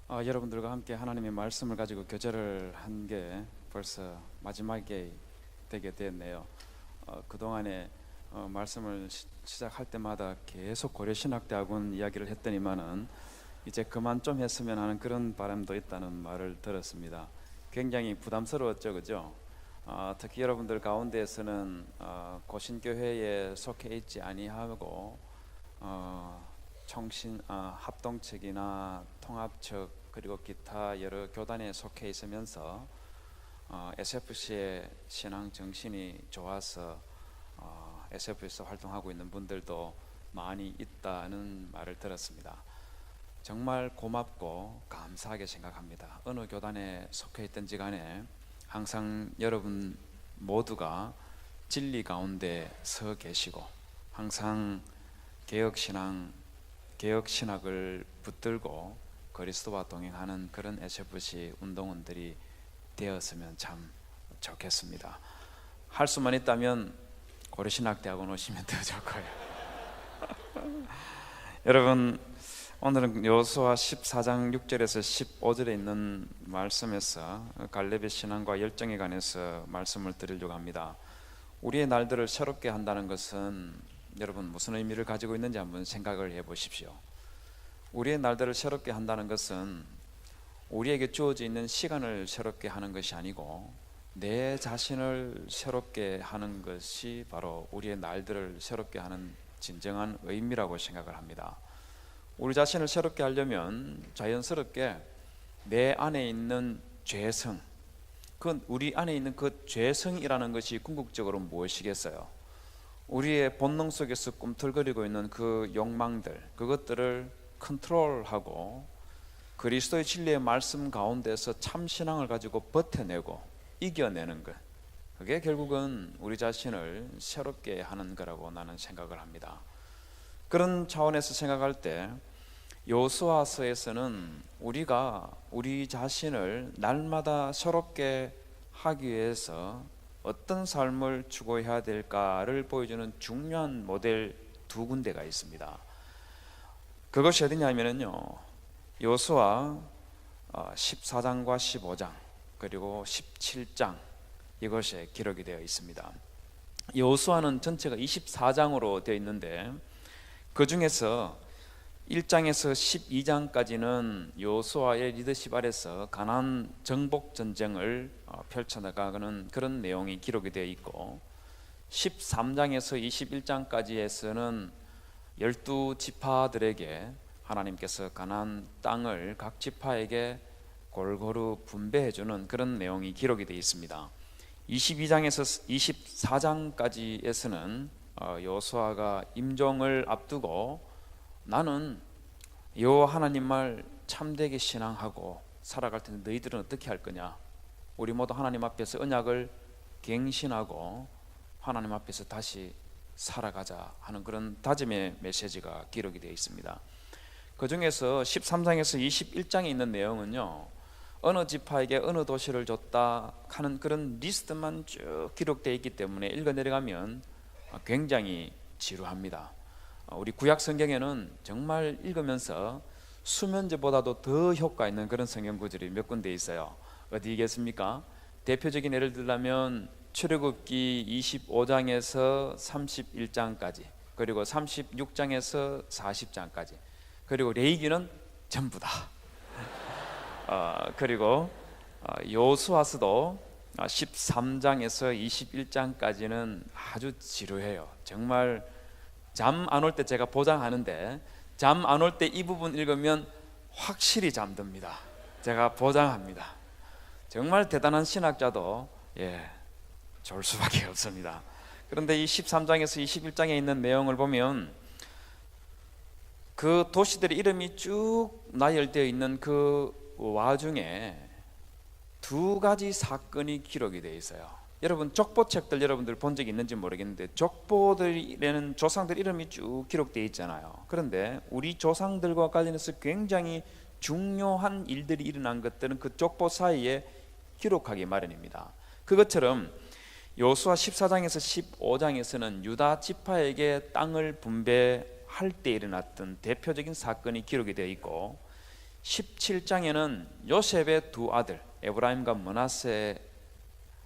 여러분들과 함께 하나님의 말씀을 가지고 교제를 한 게 벌써 마지막에 되게 됐네요. 그동안에 말씀을 시작할 때마다 계속 고려신학대학원 이야기를 했더니만은 이제 그만 좀 했으면 하는 그런 바람도 있다는 말을 들었습니다. 굉장히 부담스러웠죠, 그죠? 특히 여러분들 가운데에서는 고신교회에 속해 있지 아니하고 청신 합동측이나 통합측 그리고 기타 여러 교단에 속해 있으면서 SFC의 신앙 정신이 좋아서 SFC에서 활동하고 있는 분들도 많이 있다는 말을 들었습니다. 정말 고맙고 감사하게 생각합니다. 어느 교단에 속해 있든지 간에 항상 여러분 모두가 진리 가운데 서 계시고 항상 개혁신학을 붙들고 그리스도와 동행하는 그런 SFC 운동원들이 되었으면 참 좋겠습니다. 할 수만 있다면 고려신학대학원 오시면 더 좋고요. 여러분, 오늘은 여호수아 14장 6절에서 15절에 있는 말씀에서 갈렙의 신앙과 열정에 관해서 말씀을 드리려고 합니다. 우리의 날들을 새롭게 한다는 것은 여러분 무슨 의미를 가지고 있는지 한번 생각을 해보십시오. 우리의 날들을 새롭게 한다는 것은 우리에게 주어져 있는 시간을 새롭게 하는 것이 아니고 내 자신을 새롭게 하는 것이 바로 우리의 날들을 새롭게 하는 진정한 의미라고 생각을 합니다. 우리 자신을 새롭게 하려면 자연스럽게 내 안에 있는 죄성, 우리 안에 있는 그 죄성이라는 것이 궁극적으로 무엇이겠어요? 우리의 본능 속에서 꿈틀거리고 있는 그 욕망들, 그것들을 컨트롤하고 그리스도의 진리의 말씀 가운데서 참 신앙을 가지고 버텨내고 이겨내는 것, 그게 결국은 우리 자신을 새롭게 하는 거라고 나는 생각을 합니다. 그런 차원에서 생각할 때 여호수아서에서는 우리가 우리 자신을 날마다 새롭게 하기 위해서 어떤 삶을 추구해야 될까를 보여주는 중요한 모델 두 군데가 있습니다. 그것이 어디냐면요, 여호수아 14장과 15장 그리고 17장 이것에 기록이 되어 있습니다. 여호수아는 전체가 24장으로 되어 있는데 그 중에서 1장에서 12장까지는 여호수아의 리더십 아래서 가나안 정복 전쟁을 펼쳐나가는 그런 내용이 기록이 되어 있고 13장에서 21장까지에서는 12지파들에게 하나님께서 가나안 땅을 각 지파에게 골고루 분배해주는 그런 내용이 기록이 되어 있습니다. 22장에서 24장까지에서는 여호수아가 임종을 앞두고 나는 여호와 하나님 말 참되게 신앙하고 살아갈 텐데 너희들은 어떻게 할 거냐, 우리 모두 하나님 앞에서 언약을 갱신하고 하나님 앞에서 다시 살아가자 하는 그런 다짐의 메시지가 기록이 되어 있습니다. 그 중에서 13장에서 21장에 있는 내용은요, 어느 지파에게 어느 도시를 줬다 하는 그런 리스트만 쭉 기록되어 있기 때문에 읽어 내려가면 굉장히 지루합니다. 우리 구약 성경에는 정말 읽으면서 수면제보다도 더 효과 있는 그런 성경 구절이 몇 군데 있어요. 어디겠습니까? 대표적인 예를 들자면 출애굽기 25장에서 31장까지, 그리고 36장에서 40장까지, 그리고 레위기는 전부 다. 그리고 여호수아서도 13장에서 21장까지는 아주 지루해요. 정말 잠 안 올 때 제가 보장하는데 잠 안 올 때 이 부분 읽으면 확실히 잠듭니다. 제가 보장합니다. 정말 대단한 신학자도 좋을 수밖에 없습니다. 그런데 이 13장에서 21장에 있는 내용을 보면 그 도시들의 이름이 쭉 나열되어 있는 그 와중에 두 가지 사건이 기록이 되어 있어요. 여러분 족보책들 여러분들 본 적이 있는지 모르겠는데 족보들에는 조상들 이름이 쭉 기록되어 있잖아요. 그런데 우리 조상들과 관련해서 굉장히 중요한 일들이 일어난 것들은 그 족보 사이에 기록하기 마련입니다. 그것처럼 여호수아 14장에서 15장에서는 유다 지파에게 땅을 분배할 때 일어났던 대표적인 사건이 기록이 되어 있고 17장에는 요셉의 두 아들 에브라임과 므낫세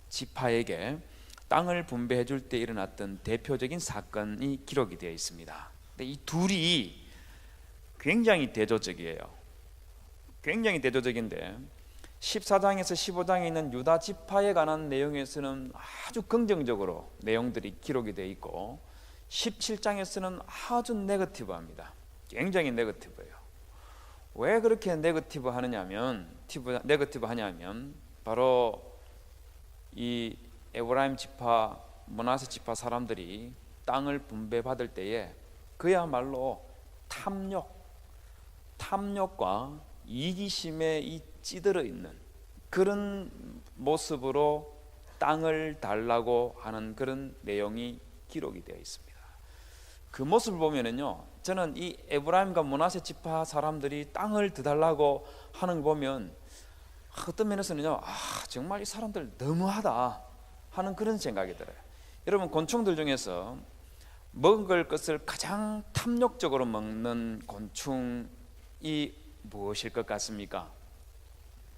지파에게 땅을 분배해 줄 때 일어났던 대표적인 사건이 기록이 되어 있습니다. 근데 이 둘이 굉장히 대조적이에요. 굉장히 대조적인데 14장에서 15장에 있는 유다 지파에 관한 내용에서는 아주 긍정적으로 내용들이 기록이 되어 있고 17장에서는 아주 네거티브합니다. 굉장히 네거티브예요. 왜 그렇게 네거티브 하냐면 바로 이 에브라임 지파, 므낫세 지파 사람들이 땅을 분배받을 때에 그야말로 탐욕과 이기심에 이 찌들어 있는 그런 모습으로 땅을 달라고 하는 그런 내용이 기록이 되어 있습니다. 그 모습을 보면은요, 저는 이 에브라임과 므낫세 지파 사람들이 땅을 더 달라고 하는 걸 보면 어떤 면에서는요, 정말 이 사람들 너무하다 하는 그런 생각이 들어요. 여러분, 곤충들 중에서 먹을 것을 가장 탐욕적으로 먹는 곤충이 무엇일 것 같습니까?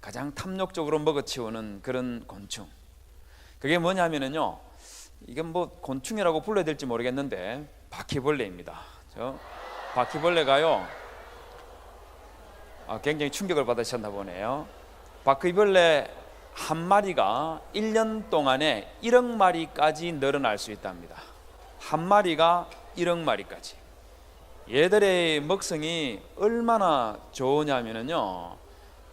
가장 탐욕적으로 먹어치우는 그런 곤충, 그게 뭐냐면은요, 이게 뭐 곤충이라고 불러야 될지 모르겠는데 바퀴벌레입니다. 바퀴벌레가요, 굉장히 충격을 받으셨나 보네요. 바퀴벌레 한 마리가 1년 동안에 1억 마리까지 늘어날 수 있답니다. 한 마리가 1억 마리까지. 얘들의 먹성이 얼마나 좋으냐면요,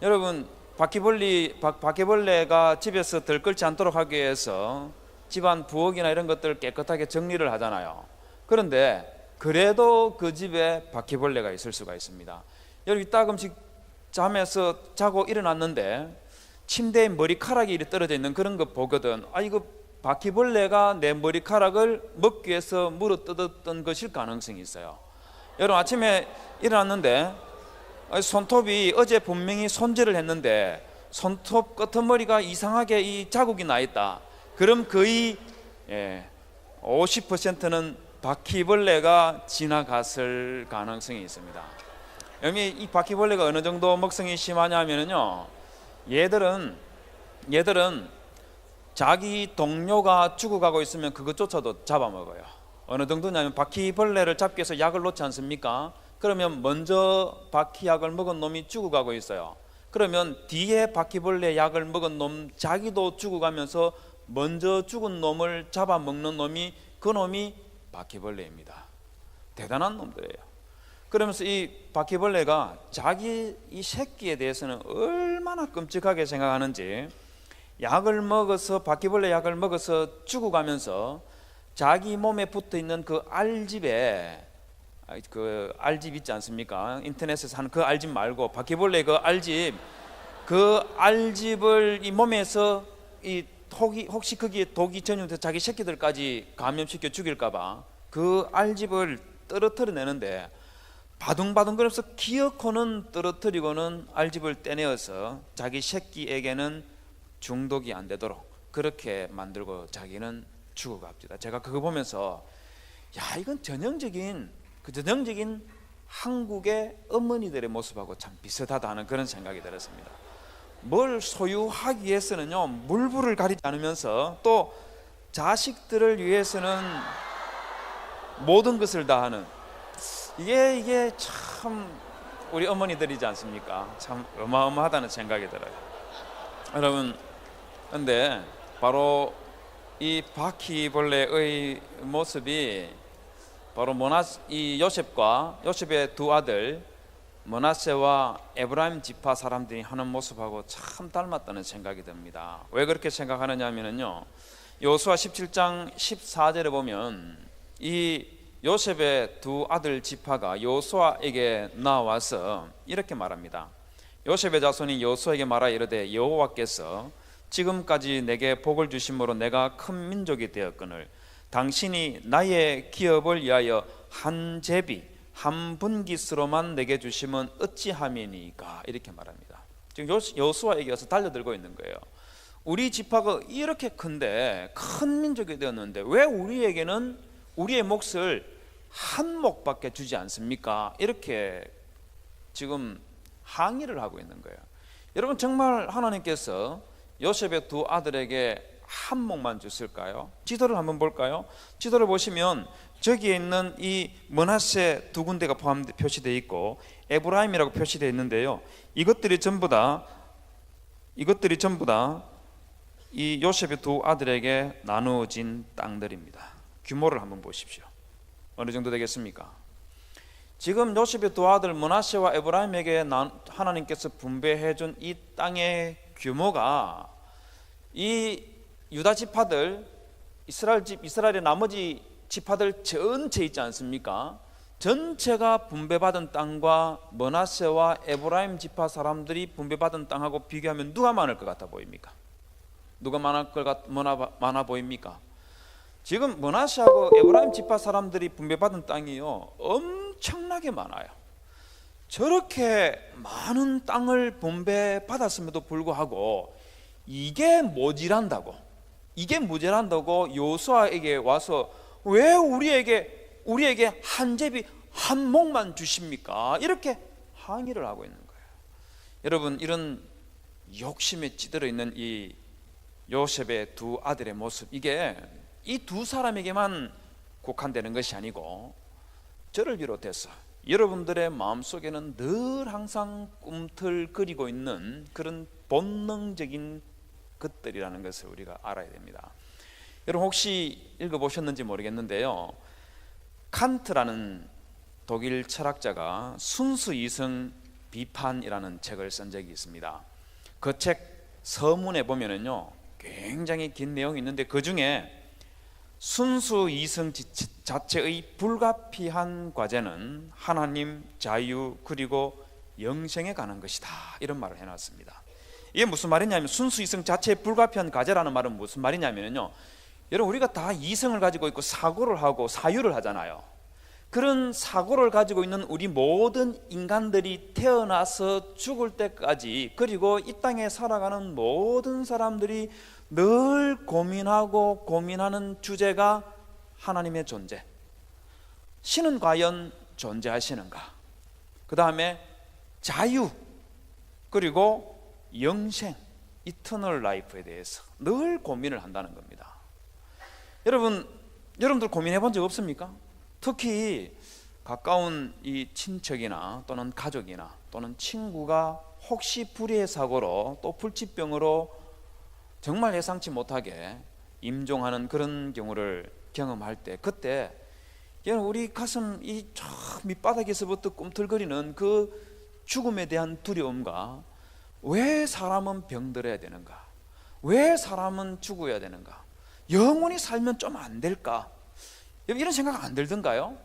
여러분, 바퀴벌레가 집에서 들끓지 않도록 하기 위해서 집안 부엌이나 이런 것들을 깨끗하게 정리를 하잖아요. 그런데 그래도 그 집에 바퀴벌레가 있을 수가 있습니다. 여러분, 이따금씩 잠에서 자고 일어났는데 침대에 머리카락이 떨어져 있는 그런 거 보거든. 이거 바퀴벌레가 내 머리카락을 먹기 위해서 물어뜯었던 것일 가능성이 있어요. 여러분, 아침에 일어났는데 손톱이 어제 분명히 손질을 했는데 손톱 끄트머리가 이상하게 이 자국이 나 있다. 그럼 거의 50%는 바퀴벌레가 지나갔을 가능성이 있습니다. 여기 이 바퀴벌레가 어느 정도 먹성이 심하냐면요, 얘들은 자기 동료가 죽어가고 있으면 그것조차도 잡아먹어요. 어느 정도냐면 바퀴벌레를 잡기 위해서 약을 놓지 않습니까? 그러면 먼저 바퀴약을 먹은 놈이 죽어가고 있어요. 그러면 뒤에 바퀴벌레 약을 먹은 놈 자기도 죽어가면서 먼저 죽은 놈을 잡아먹는 놈이, 그 놈이 바퀴벌레입니다. 대단한 놈들이에요. 그러면서 이 바퀴벌레가 자기 이 새끼에 대해서는 얼마나 끔찍하게 생각하는지, 바퀴벌레 약을 먹어서 죽어가면서 자기 몸에 붙어있는 그 알집에, 그 알집 있지 않습니까? 인터넷에서 하는 그 알집 말고 바퀴벌레 그 알집을 이 몸에서 이 혹시 거기에 독이 전염돼서 자기 새끼들까지 감염시켜 죽일까봐 그 알집을 떨어뜨려내는데 바둥바둥거려서 기어코는 떨어뜨리고는 알집을 떼내어서 자기 새끼에게는 중독이 안 되도록 그렇게 만들고 자기는 죽어갑니다. 제가 그거 보면서 이건 전형적인 한국의 어머니들의 모습하고 참 비슷하다는 그런 생각이 들었습니다. 뭘 소유하기 위해서는요, 물불을 가리지 않으면서 또 자식들을 위해서는 모든 것을 다 하는, 이게 참 우리 어머니들이지 않습니까? 참 어마어마하다는 생각이 들어요. 여러분, 근데 바로 이 바퀴벌레의 모습이 바로 이 요셉의 두 아들 므낫세와 에브라임 지파 사람들이 하는 모습하고 참 닮았다는 생각이 듭니다. 왜 그렇게 생각하느냐면요, 여호수아 17장 14절에 보면 이 요셉의 두 아들 지파가 여호수아에게 나와서 이렇게 말합니다. 요셉의 자손이 여호수아에게 말하 이르되 여호와께서 지금까지 내게 복을 주심으로 내가 큰 민족이 되었거늘 당신이 나의 기업을 위하여 한 제비 한 분깃으로만 내게 주시면 어찌함이니까, 이렇게 말합니다. 지금 여호수아에게 와서 달려들고 있는 거예요. 우리 지파가 이렇게 큰데 큰 민족이 되었는데 왜 우리에게는 우리의 몫을 한 몫밖에 주지 않습니까? 이렇게 지금 항의를 하고 있는 거예요. 여러분, 정말 하나님께서 요셉의 두 아들에게 한몫만 주실까요? 지도를 한번 볼까요? 지도를 보시면 저기에 있는 이 므낫세 두 군데가 표시되어 있고 에브라임이라고 표시되어 있는데요, 이것들이 전부 다 이 요셉의 두 아들에게 나누어진 땅들입니다. 규모를 한번 보십시오. 어느 정도 되겠습니까? 지금 요셉의 두 아들 므낫세와 에브라임에게 하나님께서 분배해 준 이 땅의 규모가 이 유다 지파들, 이스라엘의 나머지 지파들 전체 있지 않습니까? 전체가 분배받은 땅과 므낫세와 에브라임 지파 사람들이 분배받은 땅하고 비교하면 누가 많을 것 같아 보입니까? 누가 많아 보입니까? 지금 므낫세하고 에브라임 지파 사람들이 분배받은 땅이요, 엄청나게 많아요. 저렇게 많은 땅을 분배받았음에도 불구하고 이게 모자란다고 여호수아에게 와서 왜 우리에게 한 제비 한 몫만 주십니까? 이렇게 항의를 하고 있는 거예요. 여러분, 이런 욕심에 찌들어 있는 이 요셉의 두 아들의 모습, 이게 이 두 사람에게만 국한되는 것이 아니고 저를 비롯해서 여러분들의 마음속에는 늘 항상 꿈틀거리고 있는 그런 본능적인 것들이라는 것을 우리가 알아야 됩니다. 여러분, 혹시 읽어보셨는지 모르겠는데요, 칸트라는 독일 철학자가 순수 이성 비판이라는 책을 쓴 적이 있습니다. 그 책 서문에 보면은요, 굉장히 긴 내용이 있는데 그 중에 순수 이성 자체의 불가피한 과제는 하나님, 자유, 그리고 영생에 관한 것이다, 이런 말을 해놨습니다. 이게 무슨 말이냐면, 순수 이성 자체의 불가피한 과제라는 말은 무슨 말이냐면요, 여러분, 우리가 다 이성을 가지고 있고 사고를 하고 사유를 하잖아요. 그런 사고를 가지고 있는 우리 모든 인간들이 태어나서 죽을 때까지, 그리고 이 땅에 살아가는 모든 사람들이 늘 고민하는 주제가 하나님의 존재, 신은 과연 존재하시는가, 그 다음에 자유, 그리고 영생, 이터널 라이프에 대해서 늘 고민을 한다는 겁니다. 여러분들 고민해 본 적 없습니까? 특히 가까운 이 친척이나 또는 가족이나 또는 친구가 혹시 불의의 사고로 또 불치병으로 정말 예상치 못하게 임종하는 그런 경우를 경험할 때, 그때 우리 가슴 이 저 밑바닥에서부터 꿈틀거리는 그 죽음에 대한 두려움과, 왜 사람은 병들어야 되는가, 왜 사람은 죽어야 되는가, 영원히 살면 좀 안 될까, 이런 생각 안 들던가요?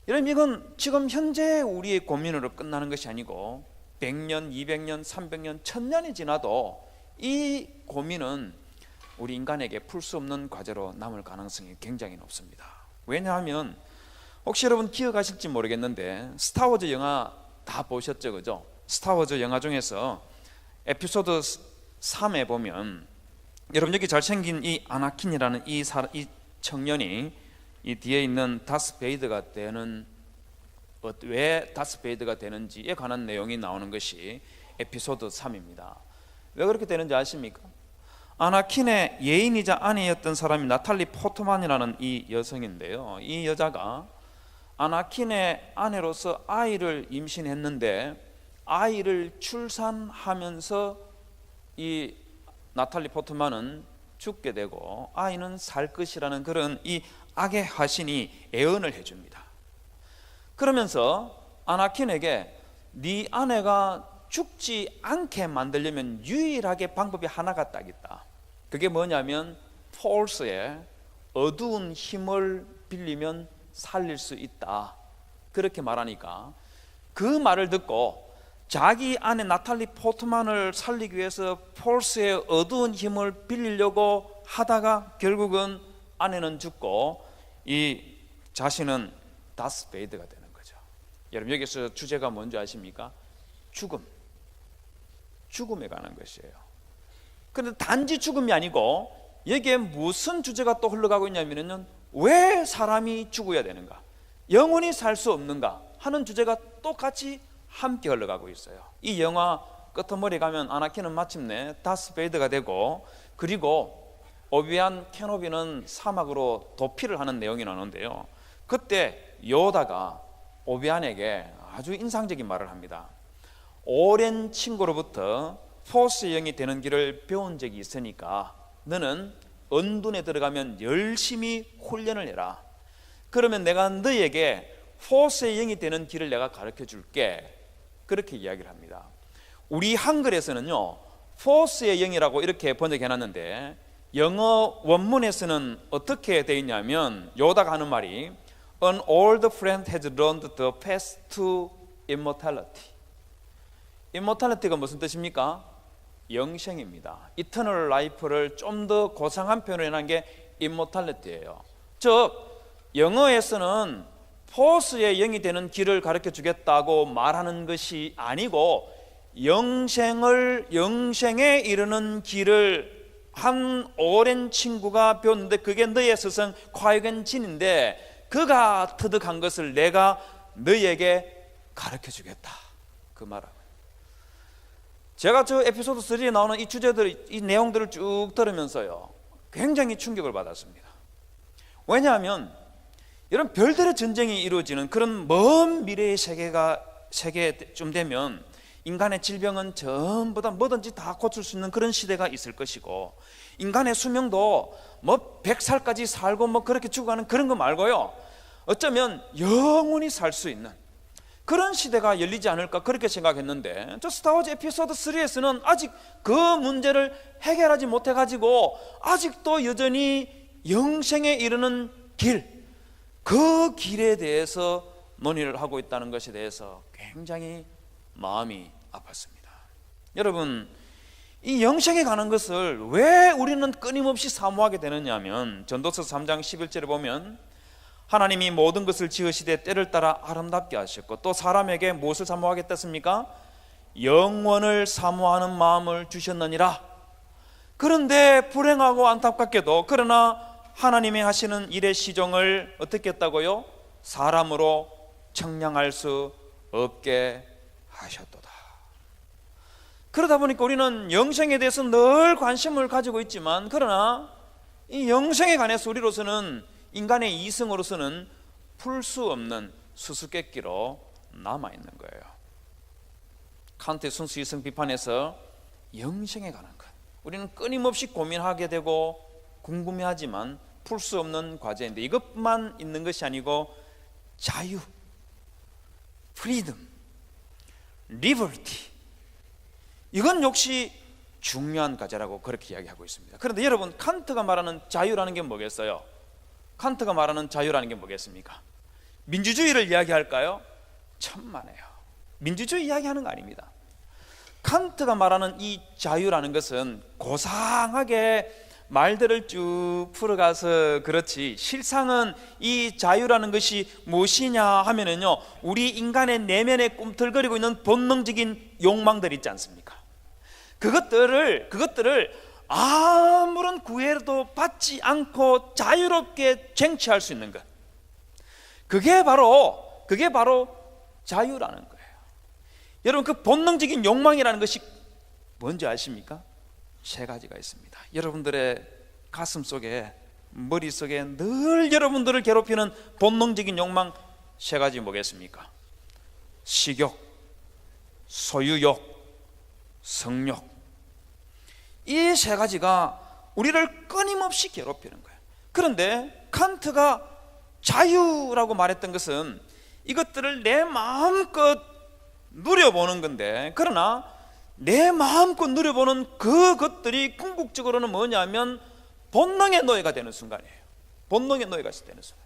여러분, 이건 지금 현재 우리의 고민으로 끝나는 것이 아니고 100년, 200년, 300년, 1000년이 지나도 이 고민은 우리 인간에게 풀 수 없는 과제로 남을 가능성이 굉장히 높습니다. 왜냐하면 혹시 여러분 기억하실지 모르겠는데 스타워즈 영화 다 보셨죠, 그죠? 스타워즈 영화 중에서 에피소드 3에 보면, 여러분, 여기 잘생긴 이 아나킨이라는 이 청년이 이 뒤에 있는 다스베이더가 되는, 왜 다스베이더가 되는지에 관한 내용이 나오는 것이 에피소드 3입니다. 왜 그렇게 되는지 아십니까? 아나킨의 예인이자 아내였던 사람이 나탈리 포트만이라는 이 여성인데요, 이 여자가 아나킨의 아내로서 아이를 임신했는데 아이를 출산하면서 이 나탈리 포트만은 죽게 되고 아이는 살 것이라는 그런 이 악의 화신이 애언을 해줍니다. 그러면서 아나킨에게 네 아내가 죽지 않게 만들려면 유일하게 방법이 하나가 딱 있다. 그게 뭐냐면 폴스의 어두운 힘을 빌리면 살릴 수 있다. 그렇게 말하니까 그 말을 듣고 자기 아내 나탈리 포트만을 살리기 위해서 폴스의 어두운 힘을 빌리려고 하다가 결국은 아내는 죽고 이 자신은 다스베이드가 되는 거죠. 여러분, 여기서 주제가 뭔지 아십니까? 죽음에 관한 것이에요. 그런데 단지 죽음이 아니고 여기에 무슨 주제가 또 흘러가고 있냐면요, 왜 사람이 죽어야 되는가, 영원히 살 수 없는가 하는 주제가 똑같이 함께 흘러가고 있어요. 이 영화 끄트머리 가면 아나킨은 마침내 다스베이더가 되고, 그리고 오비안 케노비는 사막으로 도피를 하는 내용이 나오는데요, 그때 요다가 오비안에게 아주 인상적인 말을 합니다. 오랜 친구로부터 포스의 영이 되는 길을 배운 적이 있으니까 너는 언둔에 들어가면 열심히 훈련을 해라. 그러면 내가 너에게 포스의 영이 되는 길을 내가 가르쳐 줄게. 그렇게 이야기를 합니다. 우리 한글에서는요, 포스의 영이라고 이렇게 번역해 놨는데 영어 원문에서는 어떻게 되어 있냐면, 요다가 하는 말이 An old friend has learned the path to immortality. immortality가 무슨 뜻입니까? 영생입니다. eternal life를 좀 더 고상한 표현을 해놓은 게 immortality예요. 즉 영어에서는 포스의 영이 되는 길을 가르쳐 주겠다고 말하는 것이 아니고, 영생에 이르는 길을 한 오랜 친구가 배웠는데 그게 너의 스승 콰이겐진인데 그가 터득한 것을 내가 너희에게 가르쳐 주겠다, 그 말을. 제가 저 에피소드 3에 나오는 이 주제들, 이 내용들을 쭉 들으면서요, 굉장히 충격을 받았습니다. 왜냐하면 이런 별들의 전쟁이 이루어지는 그런 먼 미래의 세계쯤 되면 인간의 질병은 전부 다 뭐든지 다 고칠 수 있는 그런 시대가 있을 것이고, 인간의 수명도 뭐 100살까지 살고 뭐 그렇게 죽어가는 그런 거 말고요, 어쩌면 영원히 살 수 있는 그런 시대가 열리지 않을까, 그렇게 생각했는데, 저 스타워즈 에피소드 3에서는 아직 그 문제를 해결하지 못해가지고 아직도 여전히 영생에 이르는 길, 그 길에 대해서 논의를 하고 있다는 것에 대해서 굉장히 마음이 아팠습니다. 여러분, 이 영생에 가는 것을 왜 우리는 끊임없이 사모하게 되느냐면, 전도서 3장 11절에 보면 하나님이 모든 것을 지으시되 때를 따라 아름답게 하셨고, 또 사람에게 무엇을 사모하겠다습니까? 영원을 사모하는 마음을 주셨느니라. 그런데 불행하고 안타깝게도, 그러나 하나님이 하시는 일의 시종을 어떻게 했다고요? 사람으로 청량할 수 없게 하셨도다. 그러다 보니까 우리는 영생에 대해서 늘 관심을 가지고 있지만, 그러나 이 영생에 관해서 우리로서는, 인간의 이성으로서는 풀 수 없는 수수께끼로 남아있는 거예요. 칸트의 순수 이성 비판에서 영생에 관한 것, 우리는 끊임없이 고민하게 되고 궁금해하지만 풀 수 없는 과제인데, 이것만 있는 것이 아니고 자유, 프리덤, 리버티, 이건 역시 중요한 과제라고 그렇게 이야기하고 있습니다. 그런데 여러분, 칸트가 말하는 자유라는 게 뭐겠어요? 칸트가 말하는 자유라는 게 뭐겠습니까? 민주주의를 이야기할까요? 천만에요. 민주주의 이야기하는 거 아닙니다. 칸트가 말하는 이 자유라는 것은 고상하게 말들을 쭉 풀어가서 그렇지, 실상은 이 자유라는 것이 무엇이냐 하면은요, 우리 인간의 내면에 꿈틀거리고 있는 본능적인 욕망들 있지 않습니까? 그것들을 아무런 구애도 받지 않고 자유롭게 쟁취할 수 있는 것, 그게 바로 자유라는 거예요. 여러분, 그 본능적인 욕망이라는 것이 뭔지 아십니까? 세 가지가 있습니다. 여러분들의 가슴 속에, 머릿속에 늘 여러분들을 괴롭히는 본능적인 욕망 세 가지 뭐겠습니까? 식욕, 소유욕, 성욕. 이 세 가지가 우리를 끊임없이 괴롭히는 거예요. 그런데 칸트가 자유라고 말했던 것은 이것들을 내 마음껏 누려보는 건데, 그러나 내 마음껏 누려보는 그것들이 궁극적으로는 뭐냐면 본능의 노예가 되는 순간이에요. 본능의 노예가 되는 순간,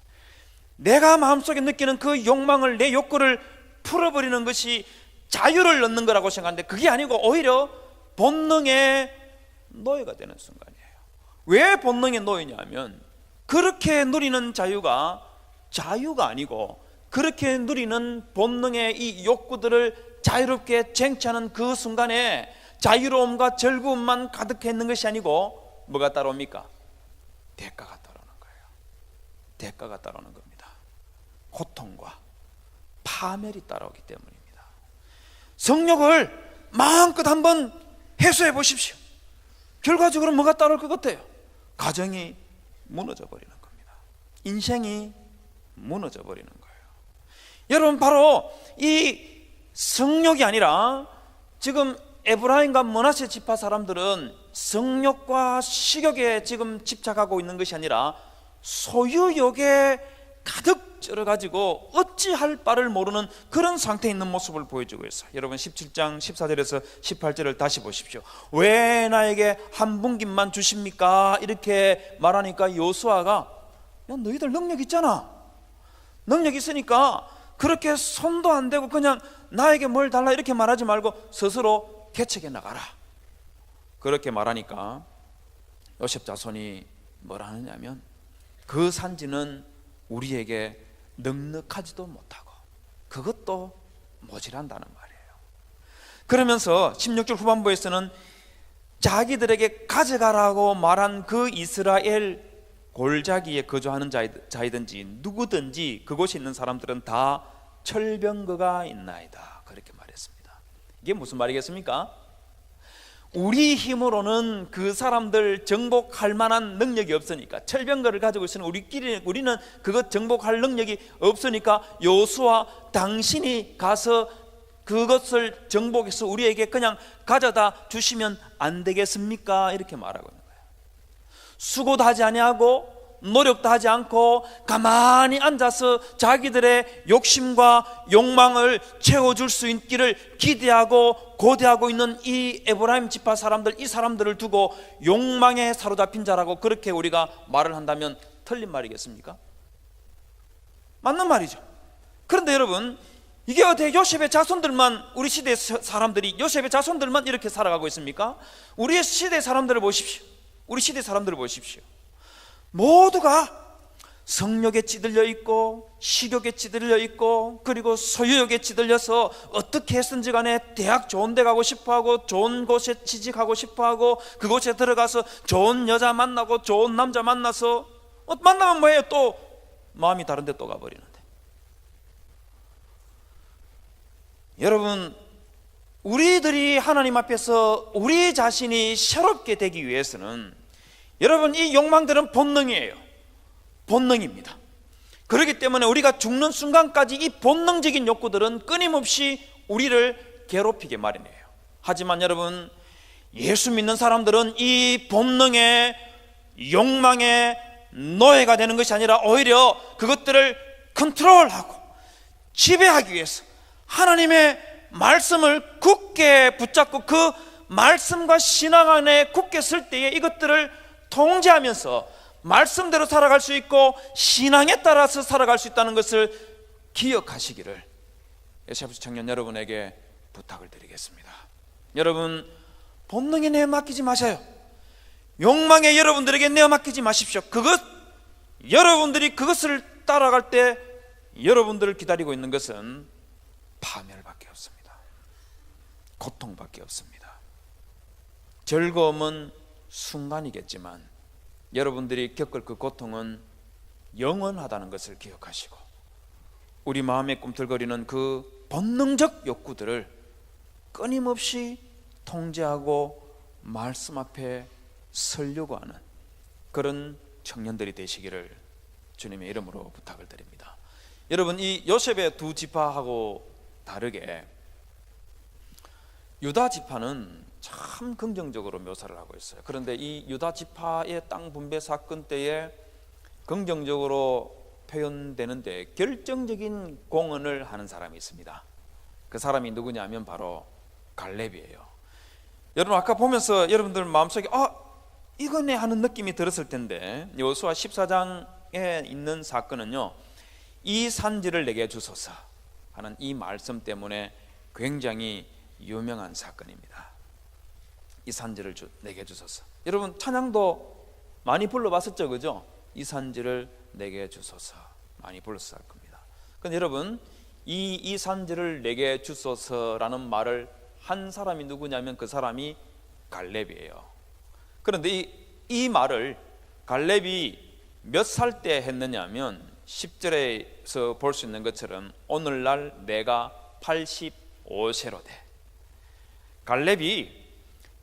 내가 마음속에 느끼는 그 욕망을, 내 욕구를 풀어버리는 것이 자유를 얻는 거라고 생각하는데, 그게 아니고 오히려 본능의 노예가 되는 순간이에요. 왜 본능의 노예냐면, 그렇게 누리는 자유가 아니고, 그렇게 누리는 본능의 이 욕구들을 자유롭게 쟁취하는 그 순간에 자유로움과 즐거움만 가득해 있는 것이 아니고 뭐가 따라옵니까? 대가가 따라오는 거예요. 대가가 따라오는 겁니다. 고통과 파멸이 따라오기 때문입니다. 성욕을 마음껏 한번 해소해 보십시오. 결과적으로 뭐가 따를 것 같아요? 가정이 무너져 버리는 겁니다. 인생이 무너져 버리는 거예요. 여러분, 바로 이 성욕이 아니라 지금 에브라임과 므낫세 지파 사람들은 성욕과 식욕에 지금 집착하고 있는 것이 아니라 소유욕에 가득 쩔어가지고 어찌할 바를 모르는 그런 상태에 있는 모습을 보여주고 있어요. 여러분 17장 14절에서 18절을 다시 보십시오. 왜 나에게 한 분깃만 주십니까? 이렇게 말하니까 여호수아가, 야, 너희들 능력 있잖아. 능력 있으니까 그렇게 손도 안 대고 그냥 나에게 뭘 달라 이렇게 말하지 말고 스스로 개척해 나가라. 그렇게 말하니까 요셉 자손이 뭐라 하느냐면, 그 산지는 우리에게 넉넉하지도 못하고 그것도 모자란다는 말이에요. 그러면서 16절 후반부에서는 자기들에게 가져가라고 말한 그 이스라엘 골짜기에 거주하는 자이든지 누구든지 그곳에 있는 사람들은 다 철병거가 있나이다, 그렇게 말했습니다. 이게 무슨 말이겠습니까? 우리 힘으로는 그 사람들 정복할 만한 능력이 없으니까, 철병거를 가지고 있으니 우리는 그것 정복할 능력이 없으니까 여호수아, 당신이 가서 그것을 정복해서 우리에게 그냥 가져다 주시면 안 되겠습니까? 이렇게 말하고 있는 거예요. 수고도 하지 아니하고 노력도 하지 않고 가만히 앉아서 자기들의 욕심과 욕망을 채워줄 수 있기를 기대하고 고대하고 있는 이 에브라임 지파 사람들, 이 사람들을 두고 욕망에 사로잡힌 자라고 그렇게 우리가 말을 한다면 틀린 말이겠습니까? 맞는 말이죠. 그런데 여러분, 이게 어떻게 요셉의 자손들만, 우리 시대 사람들이 요셉의 자손들만 이렇게 살아가고 있습니까? 우리의 시대 사람들을 보십시오. 우리 시대 사람들을 보십시오. 모두가 성욕에 찌들려 있고 식욕에 찌들려 있고 그리고 소유욕에 찌들려서 어떻게 했든지 간에 대학 좋은 데 가고 싶어하고 좋은 곳에 취직하고 싶어하고 그곳에 들어가서 좋은 여자 만나고 좋은 남자 만나서 만나면 뭐해요? 또 마음이 다른 데 또 가버리는데. 여러분, 우리들이 하나님 앞에서 우리 자신이 새롭게 되기 위해서는, 여러분, 이 욕망들은 본능이에요. 본능입니다. 그렇기 때문에 우리가 죽는 순간까지 이 본능적인 욕구들은 끊임없이 우리를 괴롭히게 마련이에요. 하지만 여러분, 예수 믿는 사람들은 이 본능의 욕망의 노예가 되는 것이 아니라 오히려 그것들을 컨트롤하고 지배하기 위해서 하나님의 말씀을 굳게 붙잡고 그 말씀과 신앙 안에 굳게 설 때에 이것들을 통제하면서 말씀대로 살아갈 수 있고 신앙에 따라서 살아갈 수 있다는 것을 기억하시기를 예수님 청년 여러분에게 부탁을 드리겠습니다. 여러분, 본능에 내어 맡기지 마세요. 욕망에 여러분들에게 내어 맡기지 마십시오. 여러분들이 그것을 따라갈 때 여러분들을 기다리고 있는 것은 파멸밖에 없습니다. 고통밖에 없습니다. 즐거움은 순간이겠지만 여러분들이 겪을 그 고통은 영원하다는 것을 기억하시고, 우리 마음에 꿈틀거리는 그 본능적 욕구들을 끊임없이 통제하고 말씀 앞에 서려고 하는 그런 청년들이 되시기를 주님의 이름으로 부탁을 드립니다. 여러분, 이 요셉의 두 지파하고 다르게 유다 지파는 참 긍정적으로 묘사를 하고 있어요. 그런데 이 유다 지파의 땅 분배 사건 때에 긍정적으로 표현되는데 결정적인 공헌을 하는 사람이 있습니다. 그 사람이 누구냐면 바로 갈렙이에요. 여러분, 아까 보면서 여러분들 마음속에 이거네 하는 느낌이 들었을 텐데, 여호수아 14장에 있는 사건은요, 이 산지를 내게 주소서 하는 이 말씀 때문에 굉장히 유명한 사건입니다. 이 산지를 내게 주소서. 여러분, 찬양도 많이 불러봤었죠, 그죠? 이 산지를 내게 주소서 많이 불렀을 겁니다. 근데 여러분, 이 산지를 내게 주소서라는 말을 한 사람이 누구냐면 그 사람이 갈렙이에요. 그런데 이 말을 갈렙이 몇 살 때 했느냐면 10절에서 볼 수 있는 것처럼 오늘날 내가 85세로 돼. 갈렙이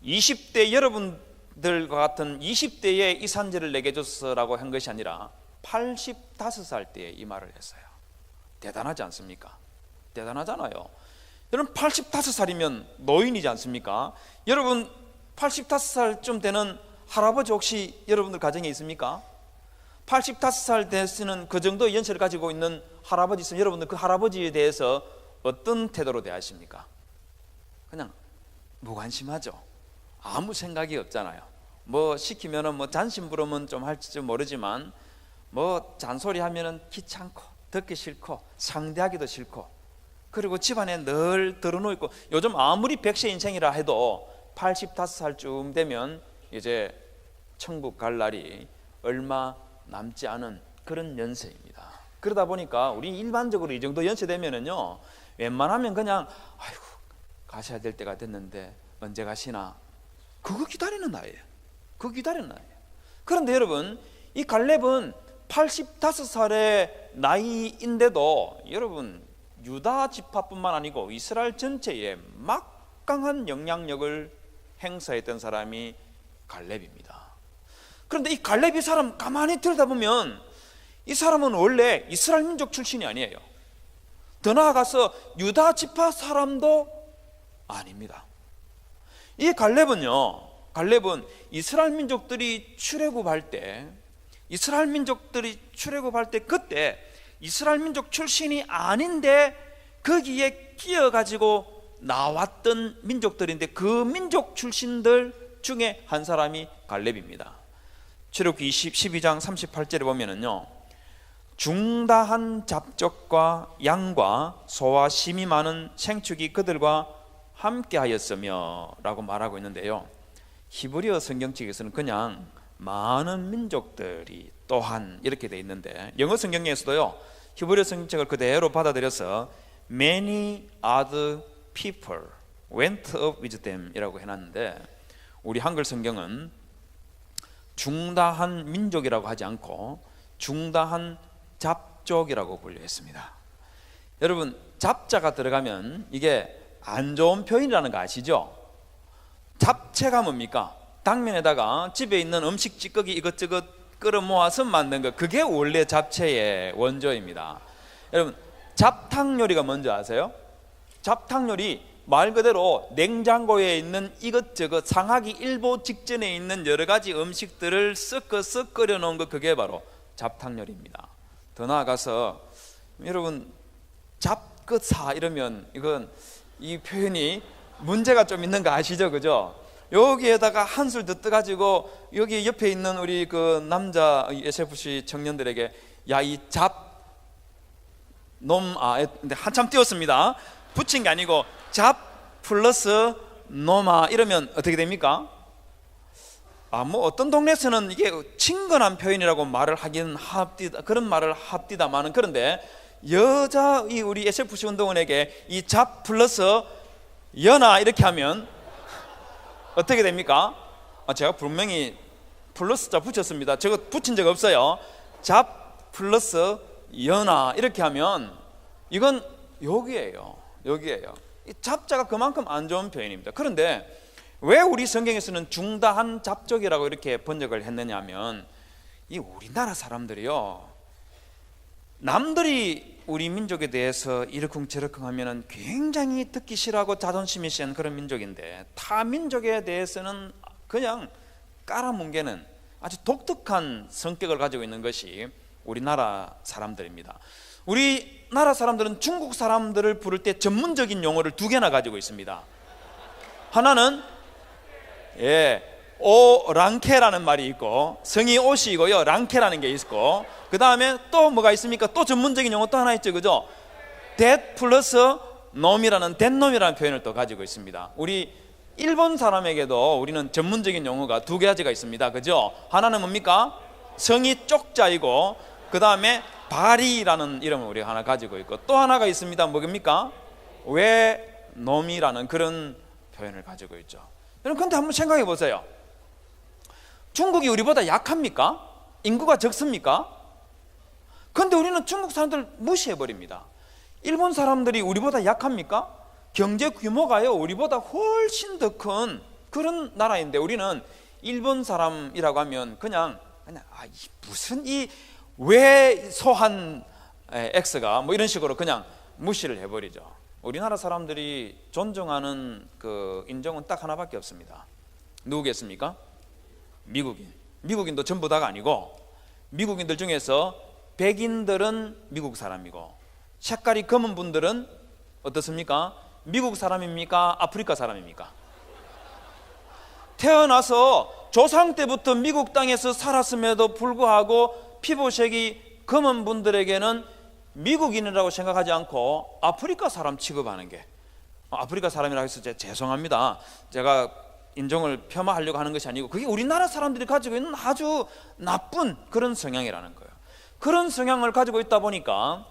20대 여러분들과 같은 20대에 이 산지를 내게 줬어라고 한 것이 아니라 85살 때에 이 말을 했어요. 대단하지 않습니까? 대단하잖아요. 여러분 85살이면 노인이지 않습니까? 여러분 85살쯤 되는 할아버지 혹시 여러분들 가정에 있습니까? 85살 되시는 그 정도 연세를 가지고 있는 할아버지 있으면 여러분들 그 할아버지에 대해서 어떤 태도로 대하십니까? 그냥 무관심하죠. 아무 생각이 없잖아요. 뭐 시키면은 뭐 잔심 부르면 좀 할지 모르지만 뭐 잔소리 하면은 귀찮고 듣기 싫고 상대하기도 싫고, 그리고 집안에 늘 들어놓고 있고, 요즘 아무리 100세 인생이라 해도 85살쯤 되면 이제 천국 갈 날이 얼마 남지 않은 그런 연세입니다. 그러다 보니까 우리 일반적으로 이 정도 연세 되면은요, 웬만하면 그냥 아이고 가셔야 될 때가 됐는데 언제 가시나, 그거 기다리는 나이에요. 그거 기다리는 나이에요. 그런데 여러분, 이 갈렙은 85살의 나이인데도 여러분 유다 지파뿐만 아니고 이스라엘 전체에 막강한 영향력을 행사했던 사람이 갈렙입니다. 그런데 이 갈렙 이 사람 가만히 들여다보면 이 사람은 원래 이스라엘 민족 출신이 아니에요. 더 나아가서 유다 지파 사람도 아닙니다. 이 갈렙은 이스라엘 민족들이 출애굽할 때 그때 이스라엘 민족 출신이 아닌데 거기에 끼어가지고 나왔던 민족들인데 그 민족 출신들 중에 한 사람이 갈렙입니다. 출애굽기 12장 38절에 보면은요, 중다한 잡적과 양과 소와 심이 많은 생축이 그들과 함께하였으며 라고 말하고 있는데요, 히브리어 성경책에서는 그냥 많은 민족들이 또한 이렇게 돼 있는데, 영어 성경에서도요 히브리어 성경책을 그대로 받아들여서 many other people went up with them 이라고 해놨는데, 우리 한글 성경은 중다한 민족이라고 하지 않고 중다한 잡족이라고 분류했습니다. 여러분, 잡자가 들어가면 이게 안 좋은 표현이라는 거 아시죠? 잡채가 뭡니까? 당면에다가 집에 있는 음식 찌꺼기 이것저것 끌어 모아서 만든 거, 그게 원래 잡채의 원조입니다. 여러분, 잡탕 요리가 뭔지 아세요? 잡탕 요리 말 그대로 냉장고에 있는 이것저것 상하기 일보 직전에 있는 여러 가지 음식들을 섞어서 끓여 놓은 거, 그게 바로 잡탕 요리입니다. 더 나아가서 여러분, 잡끝사 이러면 이건 이 표현이 문제가 좀 있는 거 아시죠? 그죠? 여기에다가 한술 더 떠가지고 여기 옆에 있는 우리 그 남자 SFC 청년들에게 야, 이 잡놈, 근데 한참 띄웠습니다. 붙인 게 아니고 잡 플러스 놈아 이러면 어떻게 됩니까? 뭐 어떤 동네에서는 이게 친근한 표현이라고 말을 하긴 합디다, 그런 말을 합디다마는, 그런데 여자 이 우리 SFC 운동원에게 이 잡 플러스 연아 이렇게 하면 어떻게 됩니까? 제가 분명히 플러스자 붙였습니다. 저거 붙인 적 없어요. 잡 플러스 연아 이렇게 하면 이건 여기에요. 이 잡자가 그만큼 안 좋은 표현입니다. 그런데 왜 우리 성경에서는 중다한 잡족이라고 이렇게 번역을 했느냐 하면, 이 우리나라 사람들이요, 남들이 우리 민족에 대해서 이러쿵저러쿵 하면은 굉장히 듣기 싫어하고 자존심이 센 그런 민족인데, 타 민족에 대해서는 그냥 깔아뭉개는 아주 독특한 성격을 가지고 있는 것이 우리나라 사람들입니다. 우리나라 사람들은 중국 사람들을 부를 때 전문적인 용어를 두 개나 가지고 있습니다. 하나는 오랑케라는 말이 있고, 성이 오시고요, 랑케라는 게 있고, 그 다음에 또 뭐가 있습니까? 또 전문적인 용어 또 하나 있죠, 그죠? that 플러스 놈이라는 된놈이라는 표현을 또 가지고 있습니다. 우리 일본 사람에게도 우리는 전문적인 용어가 두 가지가 있습니다, 그죠? 하나는 뭡니까? 성이 쪽자이고, 그 다음에 바리라는 이름을 우리가 하나 가지고 있고, 또 하나가 있습니다. 뭡니까? 왜 놈이라는 그런 표현을 가지고 있죠. 여러분, 근데 한번 생각해 보세요. 중국이 우리보다 약합니까? 인구가 적습니까? 근데 우리는 중국 사람들 무시해 버립니다. 일본 사람들이 우리보다 약합니까? 경제 규모가요 우리보다 훨씬 더 큰 그런 나라인데, 우리는 일본 사람이라고 하면 그냥 무슨 이 왜 소한 X가 뭐 이런 식으로 그냥 무시를 해버리죠. 우리나라 사람들이 존중하는 그 인종은 딱 하나밖에 없습니다. 누구겠습니까? 미국인. 미국인도 전부 다가 아니고, 미국인들 중에서 백인들은 미국 사람이고 색깔이 검은 분들은 어떻습니까? 미국 사람입니까? 아프리카 사람입니까? 태어나서 조상 때부터 미국 땅에서 살았음에도 불구하고 피부색이 검은 분들에게는 미국인이라고 생각하지 않고 아프리카 사람 취급하는 게, 아프리카 사람이라고 해서 죄송합니다. 제가 인종을 폄하하려고 하는 것이 아니고, 그게 우리나라 사람들이 가지고 있는 아주 나쁜 그런 성향이라는 거예요. 그런 성향을 가지고 있다 보니까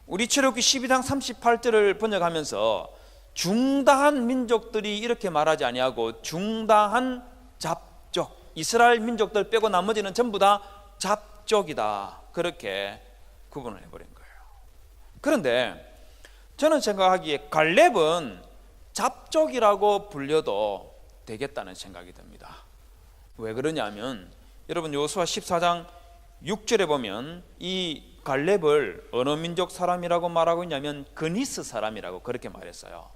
우리 출애굽기 12장 38절을 번역하면서 중다한 민족들이 이렇게 말하지 아니하고 중다한 잡족, 이스라엘 민족들 빼고 나머지는 전부 다 잡족이다, 그렇게 구분을 해버린 거예요. 그런데 저는 생각하기에 갈렙은 잡족이라고 불려도 되겠다는 생각이 듭니다. 왜 그러냐면, 여러분 여호수아 14장 6절에 보면 이 갈렙을 어느 민족 사람이라고 말하고 있냐면 그니스 사람이라고 그렇게 말했어요.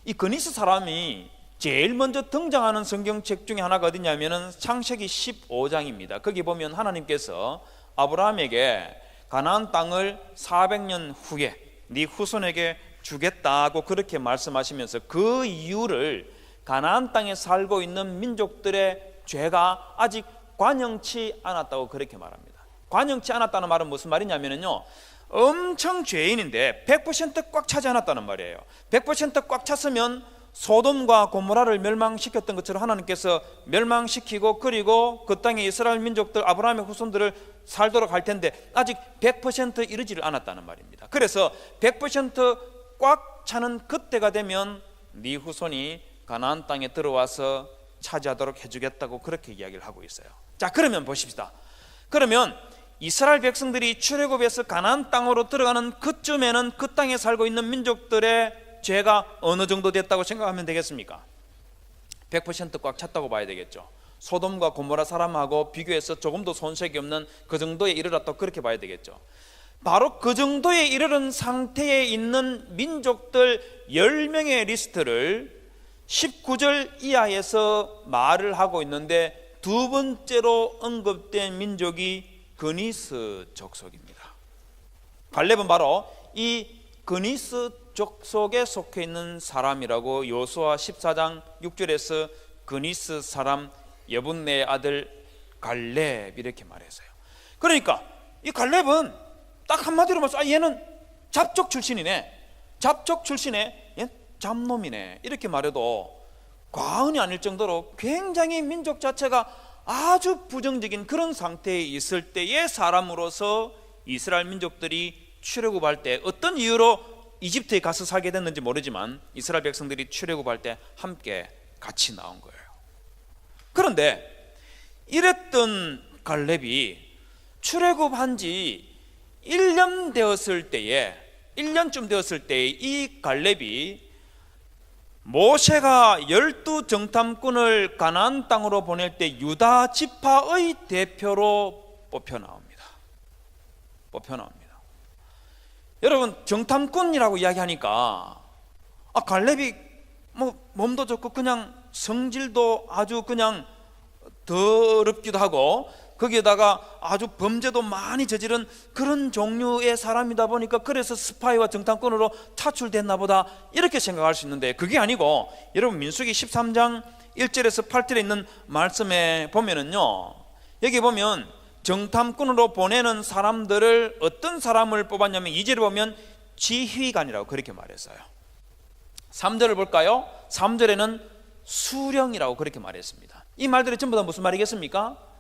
이 그니스 사람이 제일 먼저 등장하는 성경책 중에 하나가 어디냐면은 창세기 15장입니다. 거기 보면 하나님께서 아브라함에게 가나안 땅을 400년 후에 네 후손에게 주겠다고 그렇게 말씀하시면서 그 이유를 가나안 땅에 살고 있는 민족들의 죄가 아직 관영치 않았다고 그렇게 말합니다. 관영치 않았다는 말은 무슨 말이냐면요, 엄청 죄인인데 100% 꽉 차지 않았다는 말이에요. 100% 꽉 찼으면 소돔과 고모라를 멸망시켰던 것처럼 하나님께서 멸망시키고, 그리고 그 땅에 이스라엘 민족들 아브라함의 후손들을 살도록 할 텐데 아직 100% 이르지를 않았다는 말입니다. 그래서 100% 꽉 차는 그때가 되면 네 후손이 가나안 땅에 들어와서 차지하도록 해주겠다고 그렇게 이야기를 하고 있어요. 자, 그러면 보십시다. 그러면 이스라엘 백성들이 출애굽에서 가나안 땅으로 들어가는 그쯤에는 그 땅에 살고 있는 민족들의 죄가 어느 정도 됐다고 생각하면 되겠습니까? 100% 꽉 찼다고 봐야 되겠죠. 소돔과 고모라 사람하고 비교해서 조금도 손색이 없는 그 정도에 이르렀다고 그렇게 봐야 되겠죠. 바로 그 정도에 이르는 상태에 있는 민족들 10명의 리스트를 19절 이하에서 말을 하고 있는데, 두 번째로 언급된 민족이 그니스 족속입니다. 갈렙은 바로 이 그니스 족속에 속해 있는 사람이라고 여호수아 14장 6절에서 그니스 사람 여분네의 아들 갈렙 이렇게 말했어요. 그러니까 이 갈렙은 딱 한마디로 말해서 얘는 잡족 출신이네, 잡족 출신의 잡놈이네, 이렇게 말해도 과언이 아닐 정도로 굉장히 민족 자체가 아주 부정적인 그런 상태에 있을 때의 사람으로서 이스라엘 민족들이 출애굽할 때 어떤 이유로 이집트에 가서 살게 됐는지 모르지만 이스라엘 백성들이 출애굽할 때 함께 같이 나온 거예요. 그런데 이랬던 갈렙이 출애굽한 지 1년 되었을 때에, 1년쯤 되었을 때에 이 갈렙이 모세가 12정탐꾼을 가나안 땅으로 보낼 때 유다 지파의 대표로 뽑혀 나옵니다. 여러분, 정탐꾼이라고 이야기하니까 갈렙이 몸도 좋고 그냥 성질도 아주 그냥 더럽기도 하고 거기에다가 아주 범죄도 많이 저지른 그런 종류의 사람이다 보니까 그래서 스파이와 정탐꾼으로 차출됐나 보다 이렇게 생각할 수 있는데, 그게 아니고 여러분 민수기 13장 1절에서 8절에 있는 말씀에 보면은요, 여기 보면 정탐꾼으로 보내는 사람들을 어떤 사람을 뽑았냐면 2절에 보면 지휘관이라고 그렇게 말했어요. 3절을 볼까요? 3절에는 수령이라고 그렇게 말했습니다. 이 말들이 전부 다 무슨 말이겠습니까?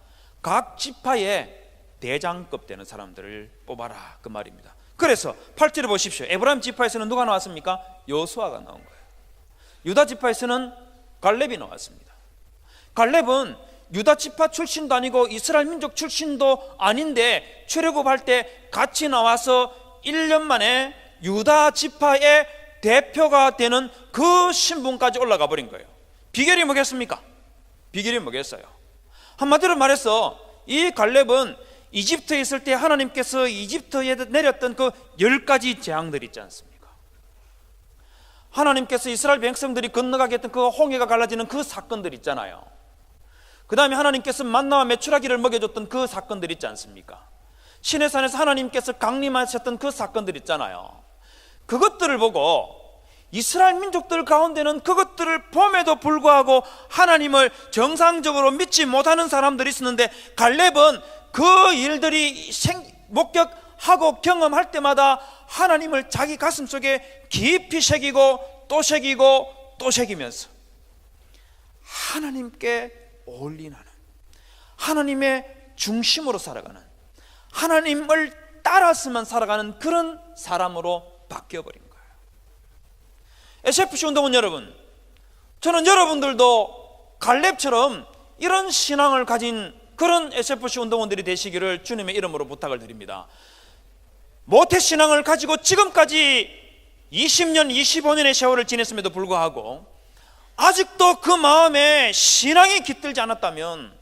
각 지파의 대장급 되는 사람들을 뽑아라, 그 말입니다. 그래서 8절에 보십시오. 에브라임 지파에서는 누가 나왔습니까? 여호수아가 나온 거예요. 유다 지파에서는 갈렙이 나왔습니다. 갈렙은 유다 지파 출신도 아니고 이스라엘 민족 출신도 아닌데 출애굽할 때 같이 나와서 1년 만에 유다 지파의 대표가 되는 그 신분까지 올라가 버린 거예요. 비결이 뭐겠습니까? 비결이 뭐겠어요? 한마디로 말해서 이 갈렙은 이집트에 있을 때 하나님께서 이집트에 내렸던 그 10가지 재앙들 있지 않습니까? 하나님께서 이스라엘 백성들이 건너가게 했던 그 홍해가 갈라지는 그 사건들 있잖아요. 그 다음에 하나님께서 만나와 메추라기를 먹여줬던 그 사건들 있지 않습니까? 시내산에서 하나님께서 강림하셨던 그 사건들 있잖아요. 그것들을 보고 이스라엘 민족들 가운데는 그것들을 봄에도 불구하고 하나님을 정상적으로 믿지 못하는 사람들이 있었는데, 갈렙은 그 일들이 목격하고 경험할 때마다 하나님을 자기 가슴 속에 깊이 새기고 또 새기고 또 새기면서 하나님께 올인하는, 하나님의 중심으로 살아가는, 하나님을 따라서만 살아가는 그런 사람으로 바뀌어버린 거예요. SFC 운동은 여러분, 저는 여러분들도 갈렙처럼 이런 신앙을 가진 그런 SFC 운동원들이 되시기를 주님의 이름으로 부탁을 드립니다. 모태신앙을 가지고 지금까지 20년, 25년의 세월을 지냈음에도 불구하고 아직도 그 마음에 신앙이 깃들지 않았다면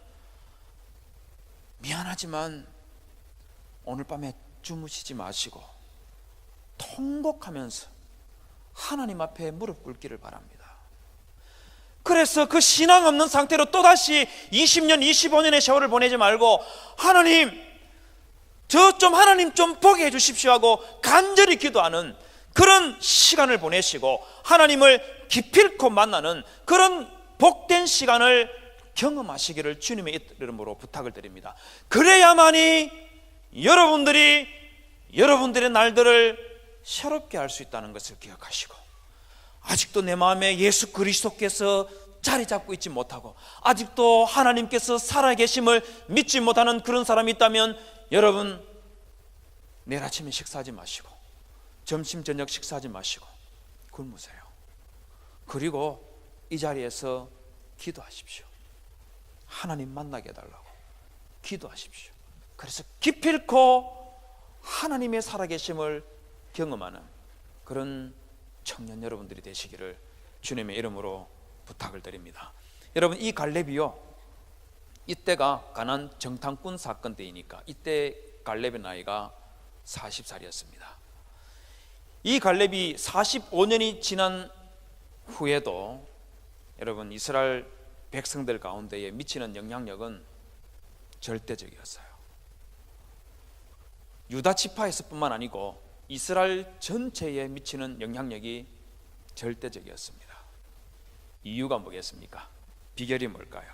미안하지만 오늘 밤에 주무시지 마시고 통곡하면서 하나님 앞에 무릎 꿇기를 바랍니다. 그래서 그 신앙 없는 상태로 또다시 20년, 25년의 세월을 보내지 말고 하나님 좀 보게 해주십시오 하고 간절히 기도하는 그런 시간을 보내시고 하나님을 기필코 만나는 그런 복된 시간을 경험하시기를 주님의 이름으로 부탁을 드립니다. 그래야만이 여러분들이 여러분들의 날들을 새롭게 할 수 있다는 것을 기억하시고, 아직도 내 마음에 예수 그리스도께서 자리 잡고 있지 못하고 아직도 하나님께서 살아계심을 믿지 못하는 그런 사람이 있다면 여러분, 내일 아침에 식사하지 마시고 점심 저녁 식사하지 마시고 굶으세요. 그리고 이 자리에서 기도하십시오. 하나님 만나게 해달라고 기도하십시오. 그래서 기필코 하나님의 살아계심을 경험하는 그런 청년 여러분들이 되시기를 주님의 이름으로 부탁을 드립니다. 여러분, 이 갈렙이요, 이때가 가나안 정탐꾼 사건 때이니까 이때 갈렙의 나이가 40살이었습니다. 이 갈렙이 45년이 지난 후에도 여러분, 이스라엘 백성들 가운데에 미치는 영향력은 절대적이었어요. 유다 지파에서 뿐만 아니고 이스라엘 전체에 미치는 영향력이 절대적이었습니다. 이유가 뭐겠습니까? 비결이 뭘까요?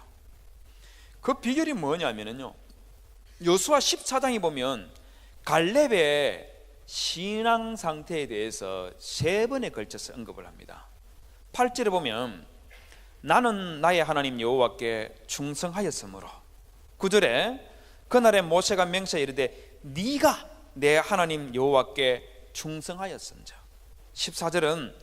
그 비결이 뭐냐면요, 여호수아 14장에 보면 갈렙의 신앙 상태에 대해서 3번에 걸쳐서 언급을 합니다. 8절에 보면 나는 나의 하나님 여호와께 충성하였으므로, 9절에 그날에 모세가 맹세하여 이르되 네가 내 하나님 여호와께 충성하였은즉, 14절은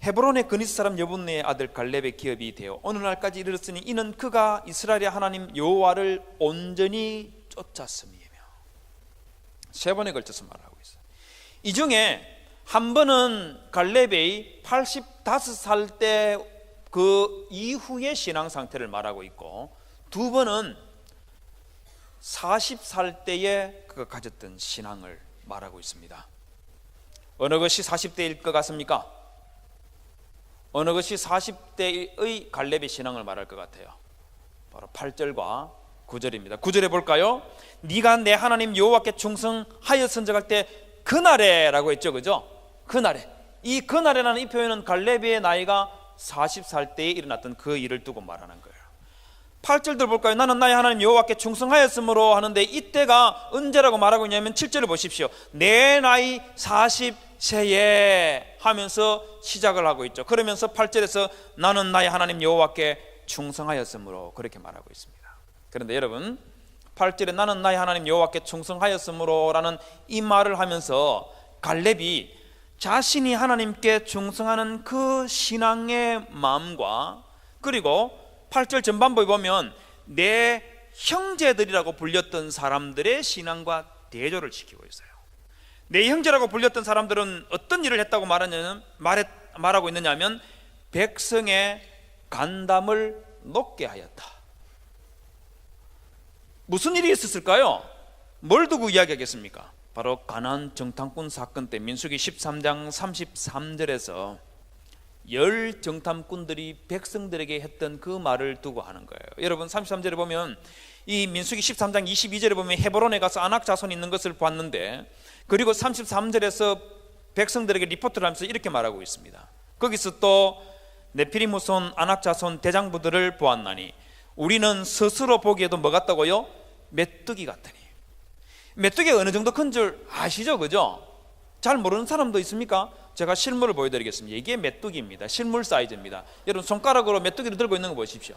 헤브론의 그니스 사람 여분네의 아들 갈렙의 기업이 되어 오늘날까지 이르렀으니 이는 그가 이스라엘의 하나님 여호와를 온전히 쫓았음이며, 3번에 걸쳐서 말하고 있어요. 이 중에 한 번은 갈렙의 85살 때 그 이후의 신앙 상태를 말하고 있고, 2번은 40살 때에 그가 가졌던 신앙을 말하고 있습니다. 어느 것이 40대일 것 같습니까? 어느 것이 40대의 갈렙의 신앙을 말할 것 같아요? 바로 8절과 9절입니다. 9절에 볼까요? 네가 내 하나님 여호와께 충성하였은즉 할 때 그날에 라고 했죠, 그죠? 그날에. 이 그날에라는 이 표현은 갈렙의 나이가 40살 때에 일어났던 그 일을 두고 말하는 거예요. 8절들 볼까요? 나는 나의 하나님 여호와께 충성하였으므로 하는데 이때가 언제라고 말하고 있냐면 7절을 보십시오. 내 나이 40세에 하면서 시작을 하고 있죠. 그러면서 8절에서 나는 나의 하나님 여호와께 충성하였으므로 그렇게 말하고 있습니다. 그런데 여러분, 8절에 나는 나의 하나님 여호와께 충성하였으므로 라는 이 말을 하면서 갈렙이 자신이 하나님께 충성하는 그 신앙의 마음과, 그리고 8절 전반부에 보면 내 형제들이라고 불렸던 사람들의 신앙과 대조를 시키고 있어요. 내 형제라고 불렸던 사람들은 어떤 일을 했다고 말하고 있느냐면 백성의 간담을 높게 하였다. 무슨 일이 있었을까요? 뭘 두고 이야기하겠습니까? 바로 가나안 정탐꾼 사건 때 민수기 13장 33절에서 열 정탐꾼들이 백성들에게 했던 그 말을 두고 하는 거예요. 여러분 33절에 보면, 이 민수기 13장 22절에 보면 헤브론에 가서 아낙 자손이 있는 것을 봤는데, 그리고 33절에서 백성들에게 리포트를 하면서 이렇게 말하고 있습니다. 거기서 또 네피림 후손 아낙 자손 대장부들을 보았나니 우리는 스스로 보기에도 뭐 같다고요? 메뚜기 같으니. 메뚜기가 어느 정도 큰 줄 아시죠? 그죠? 잘 모르는 사람도 있습니까? 제가 실물을 보여드리겠습니다. 이게 메뚜기입니다. 실물 사이즈입니다. 여러분 손가락으로 메뚜기를 들고 있는 거 보십시오.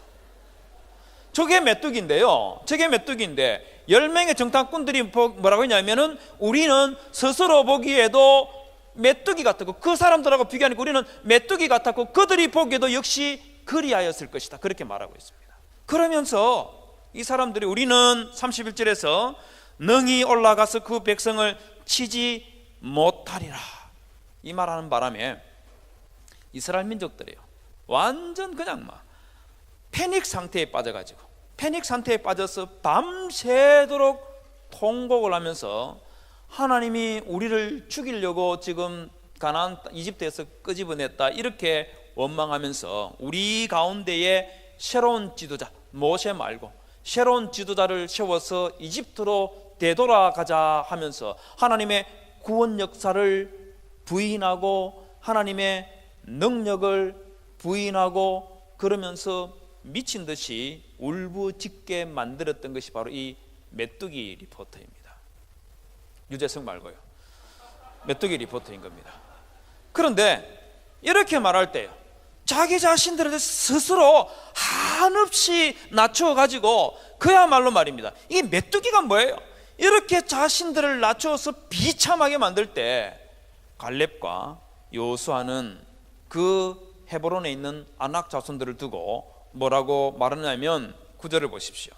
저게 메뚜기인데요. 저게 메뚜기인데 10명의 정탐꾼들이 뭐라고 했냐면은 우리는 스스로 보기에도 메뚜기 같았고, 그 사람들하고 비교하니까 우리는 메뚜기 같았고 그들이 보기에도 역시 그리하였을 것이다. 그렇게 말하고 있습니다. 그러면서 이 사람들이 우리는 31절에서 능히 올라가서 그 백성을 치지 못하리라, 이 말하는 바람에 이스라엘 민족들이요, 완전 그냥 막 패닉 상태에 빠져가지고, 패닉 상태에 빠져서 밤새도록 통곡을 하면서 하나님이 우리를 죽이려고 지금 가나안 이집트에서 끄집어냈다, 이렇게 원망하면서 우리 가운데에 새로운 지도자 모세 말고 새로운 지도자를 세워서 이집트로 되돌아가자 하면서 하나님의 구원 역사를 부인하고 하나님의 능력을 부인하고 그러면서 미친 듯이 울부짖게 만들었던 것이 바로 이 메뚜기 리포터입니다. 유재석 말고요. 메뚜기 리포터인 겁니다. 그런데 이렇게 말할 때요, 자기 자신들을 스스로 한없이 낮춰가지고 그야말로 말입니다, 이 메뚜기가 뭐예요? 이렇게 자신들을 낮춰서 비참하게 만들 때 갈렙과 여호수아는 그 헤브론에 있는 아낙 자손들을 두고 뭐라고 말하냐면 9절을 보십시오.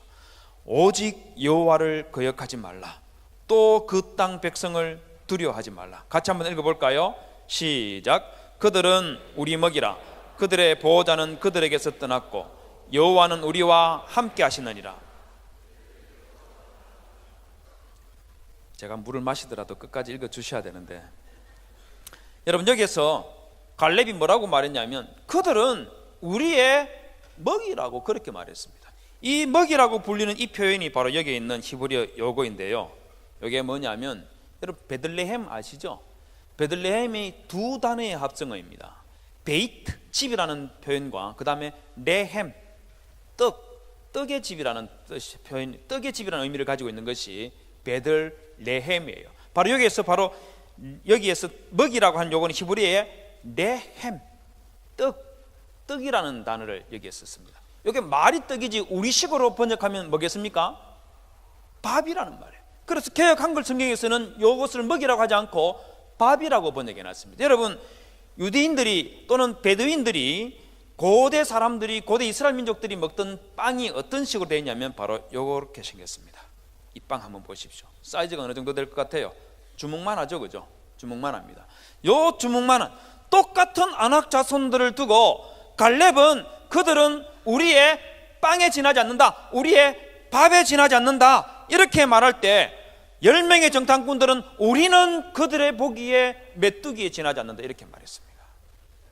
오직 여호와를 거역하지 말라, 또 그 땅 백성을 두려워하지 말라. 같이 한번 읽어볼까요? 시작. 그들은 우리 먹이라, 그들의 보호자는 그들에게서 떠났고 여호와는 우리와 함께 하시느니라. 제가 물을 마시더라도 끝까지 읽어주셔야 되는데, 여러분 여기에서 갈렙이 뭐라고 말했냐면 그들은 우리의 먹이라고 그렇게 말했습니다. 이 먹이라고 불리는 이 표현이 바로 여기에 있는 히브리어 요거인데요, 이게 뭐냐면 여러분 베들레헴 아시죠? 베들레헴이 두 단어의 합성어입니다. 베이트, 집이라는 표현과 그 다음에 레헴, 떡의 집이라는 뜻이, 표현, 떡의 집이라는 의미를 가지고 있는 것이 베들레헴이에요. 바로 여기에서 먹이라고 한 요거는 히브리어에 레헴, 떡이라는 단어를 여기에 썼습니다. 이게 말이 떡이지 우리식으로 번역하면 뭐겠습니까? 밥이라는 말이에요. 그래서 개역 한글 성경에서는 이것을 먹이라고 하지 않고 밥이라고 번역해 놨습니다. 여러분 유대인들이 또는 베두인들이 고대 사람들이, 고대 이스라엘 민족들이 먹던 빵이 어떤 식으로 되어 있냐면 바로 이렇게 생겼습니다. 이 빵 한번 보십시오. 사이즈가 어느 정도 될 것 같아요? 주먹만 하죠, 그죠? 주먹만 합니다. 요 주먹만한 똑같은 아낙 자손들을 두고 갈렙은 그들은 우리의 빵에 지나지 않는다, 우리의 밥에 지나지 않는다, 이렇게 말할 때 10명의 정탐꾼들은 우리는 그들의 보기에 메뚜기에 지나지 않는다, 이렇게 말했습니다.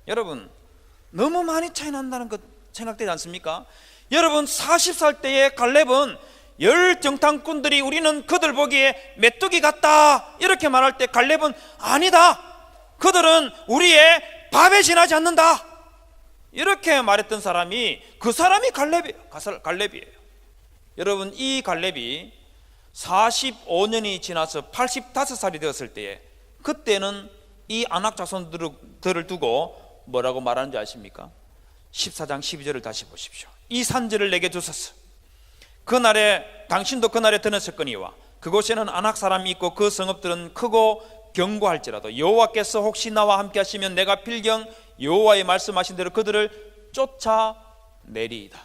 여러분 너무 많이 차이 난다는 것 생각되지 않습니까? 여러분 40살 때의 갈렙은 10 정탐꾼들이 우리는 그들 보기에 메뚜기 같다 이렇게 말할 때 갈렙은 아니다, 그들은 우리의 밥에 지나지 않는다, 이렇게 말했던 사람이, 그 사람이 갈렙이에요. 여러분 이 갈렙이 45년이 지나서 85살이 되었을 때에, 그때는 이 아낙 자손들을 두고 뭐라고 말하는지 아십니까? 14장 12절을 다시 보십시오. 이 산지를 내게 주소서. 그날에 당신도 그날에 드렸었거니와 그곳에는 아낙 사람이 있고 그 성읍들은 크고 견고할지라도 여호와께서 혹시 나와 함께 하시면 내가 필경 여호와의 말씀하신 대로 그들을 쫓아내리이다.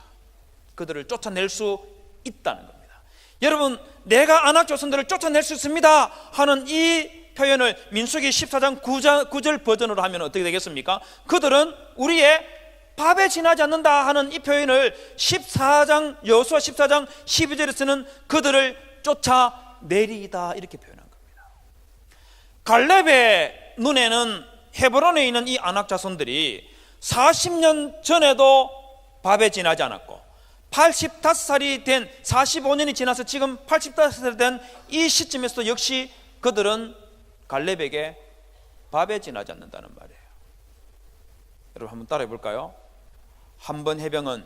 그들을 쫓아낼 수 있다는 겁니다. 여러분 내가 아낙 자손들을 쫓아낼 수 있습니다 하는 이 표현을 민수기 14장 9절 버전으로 하면 어떻게 되겠습니까? 그들은 우리의 밥에 지나지 않는다 하는 이 표현을 여호수아 14장 12절에서는 그들을 쫓아내리이다 이렇게 표현한 겁니다. 갈렙의 눈에는 헤브론에 있는 이 아낙 자손들이 40년 전에도 밥에 지나지 않았고 85살이 된 45년이 지나서 지금 85살이 된 이 시점에서도 역시 그들은 갈렙에게 밥에 지나지 않는다는 말이에요. 여러분 한번 따라해 볼까요? 한 번 해병은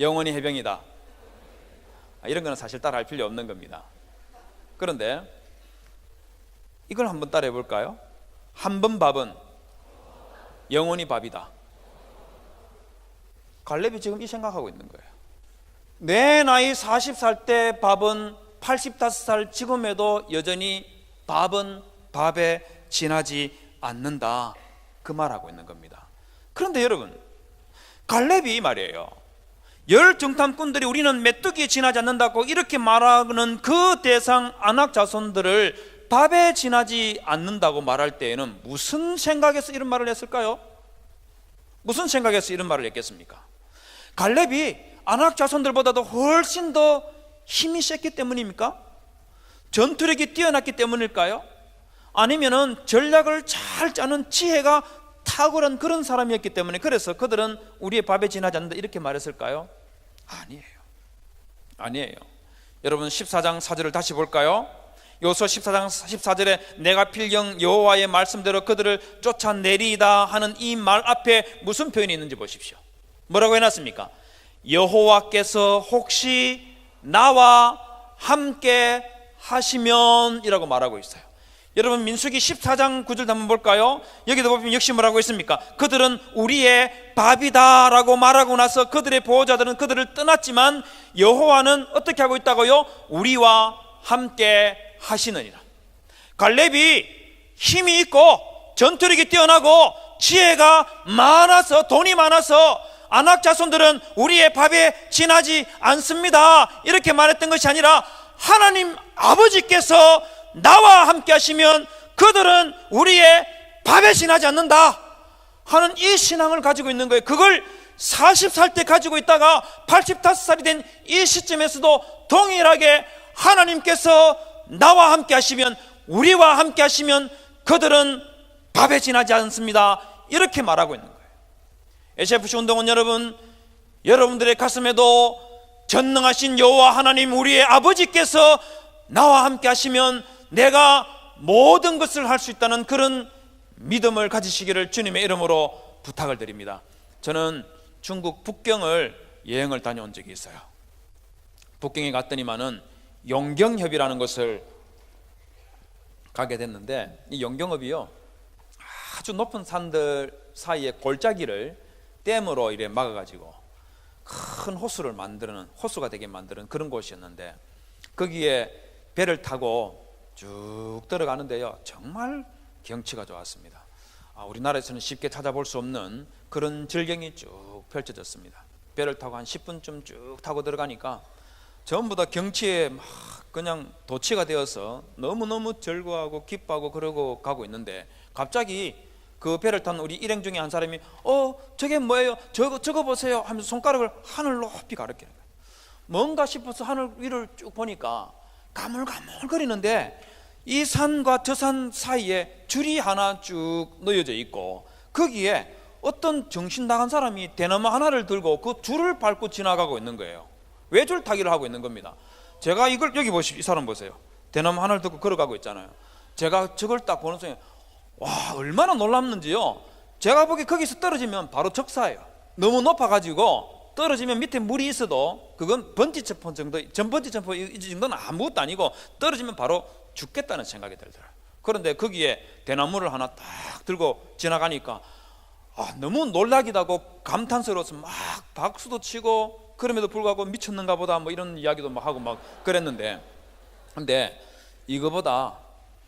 영원히 해병이다. 이런 거는 사실 따라할 필요 없는 겁니다. 그런데 이걸 한번 따라해 볼까요? 한 번 밥은 영원히 밥이다. 갈렙이 지금 이 생각하고 있는 거예요. 내 나이 40살 때 밥은 85살 지금에도 여전히 밥은 밥에 지나지 않는다, 그 말하고 있는 겁니다. 그런데 여러분, 갈렙이 말이에요, 열 정탐꾼들이 우리는 메뚜기에 지나지 않는다고 이렇게 말하는 그 대상 아낙 자손들을 밥에 지나지 않는다고 말할 때에는 무슨 생각에서 이런 말을 했을까요? 무슨 생각에서 이런 말을 했겠습니까? 갈렙이 아낙 자손들보다도 훨씬 더 힘이 셌기 때문입니까? 전투력이 뛰어났기 때문일까요? 아니면은 전략을 잘 짜는 지혜가 탁월한 그런 사람이었기 때문에 그래서 그들은 우리의 밥에 지나지 않는다 이렇게 말했을까요? 아니에요. 여러분 14장 4절을 다시 볼까요? 여호수아 14장 14절에 내가 필경 여호와의 말씀대로 그들을 쫓아내리이다 하는 이 말 앞에 무슨 표현이 있는지 보십시오. 뭐라고 해놨습니까? 여호와께서 혹시 나와 함께 하시면 이라고 말하고 있어요. 여러분 민수기 14장 9절 한번 볼까요? 여기도 보면 역시 뭐라고 했습니까? 그들은 우리의 밥이다 라고 말하고 나서 그들의 보호자들은 그들을 떠났지만 여호와는 어떻게 하고 있다고요? 우리와 함께 하시느니라. 갈렙이 힘이 있고 전투력이 뛰어나고 지혜가 많아서 돈이 많아서 아낙 자손들은 우리의 밥에 지나지 않습니다 이렇게 말했던 것이 아니라 하나님 아버지께서 나와 함께 하시면 그들은 우리의 밥에 지나지 않는다 하는 이 신앙을 가지고 있는 거예요. 그걸 40살 때 가지고 있다가 85살이 된 이 시점에서도 동일하게 하나님께서 나와 함께 하시면, 우리와 함께 하시면 그들은 밥에 지나지 않습니다 이렇게 말하고 있는 거예요. SFC 운동원 여러분, 여러분들의 가슴에도 전능하신 여호와 하나님 우리의 아버지께서 나와 함께 하시면 내가 모든 것을 할 수 있다는 그런 믿음을 가지시기를 주님의 이름으로 부탁을 드립니다. 저는 중국 북경을 여행을 다녀온 적이 있어요. 북경에 갔더니만은 용경협이라는 것을 가게 됐는데, 이 용경협이요 아주 높은 산들 사이에 골짜기를 댐으로 이래 막아가지고 큰 호수를 만드는, 호수가 되게 만드는 그런 곳이었는데, 거기에 배를 타고 쭉 들어가는데요 정말 경치가 좋았습니다. 우리나라에서는 쉽게 찾아볼 수 없는 그런 절경이 쭉 펼쳐졌습니다. 배를 타고 한 10분쯤 쭉 타고 들어가니까 전부 다 경치에 막 그냥 도취가 되어서 너무너무 즐거워하고 기뻐하고 그러고 가고 있는데, 갑자기 그 배를 탄 우리 일행 중에 한 사람이 저게 뭐예요? 저거 보세요 하면서 손가락을 하늘 높이 가리키는 거예요. 뭔가 싶어서 하늘 위를 쭉 보니까 가물가물거리는데 이 산과 저 산 사이에 줄이 하나 쭉 놓여져 있고, 거기에 어떤 정신 나간 사람이 대나무 하나를 들고 그 줄을 밟고 지나가고 있는 거예요. 외줄 타기를 하고 있는 겁니다. 제가 이걸, 여기 보십시오. 이 사람 보세요. 대나무 하나를 들고 걸어가고 있잖아요. 제가 저걸 딱 보는 순간 와, 얼마나 놀랍는지요. 제가 보기에 거기서 떨어지면 바로 적사예요. 너무 높아가지고 떨어지면 밑에 물이 있어도 그건 번지 점프 정도, 전번지 점프 이 정도는 아무것도 아니고 떨어지면 바로 죽겠다는 생각이 들더라고요. 그런데 거기에 대나무를 하나 딱 들고 지나가니까 너무 놀라기도 하고 감탄스러워서 막 박수도 치고, 그럼에도 불구하고 미쳤는가 보다 뭐 이런 이야기도 막 하고 막 그랬는데, 근데 이거보다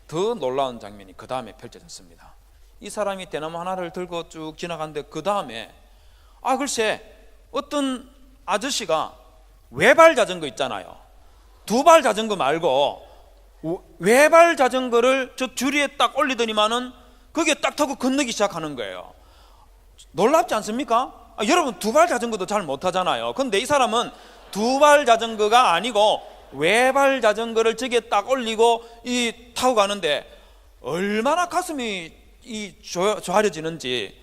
더 놀라운 장면이 그 다음에 펼쳐졌습니다. 이 사람이 대나무 하나를 들고 쭉 지나가는데 그 다음에 글쎄 어떤 아저씨가 외발 자전거 있잖아요. 두발 자전거 말고 외발 자전거를 저 줄 위에 딱 올리더니만은 거기에 딱 타고 건너기 시작하는 거예요. 놀랍지 않습니까? 여러분 두발 자전거도 잘 못하잖아요. 근데 이 사람은 두발 자전거가 아니고 외발 자전거를 저기에 딱 올리고 타고 가는데 얼마나 가슴이 조아려지는지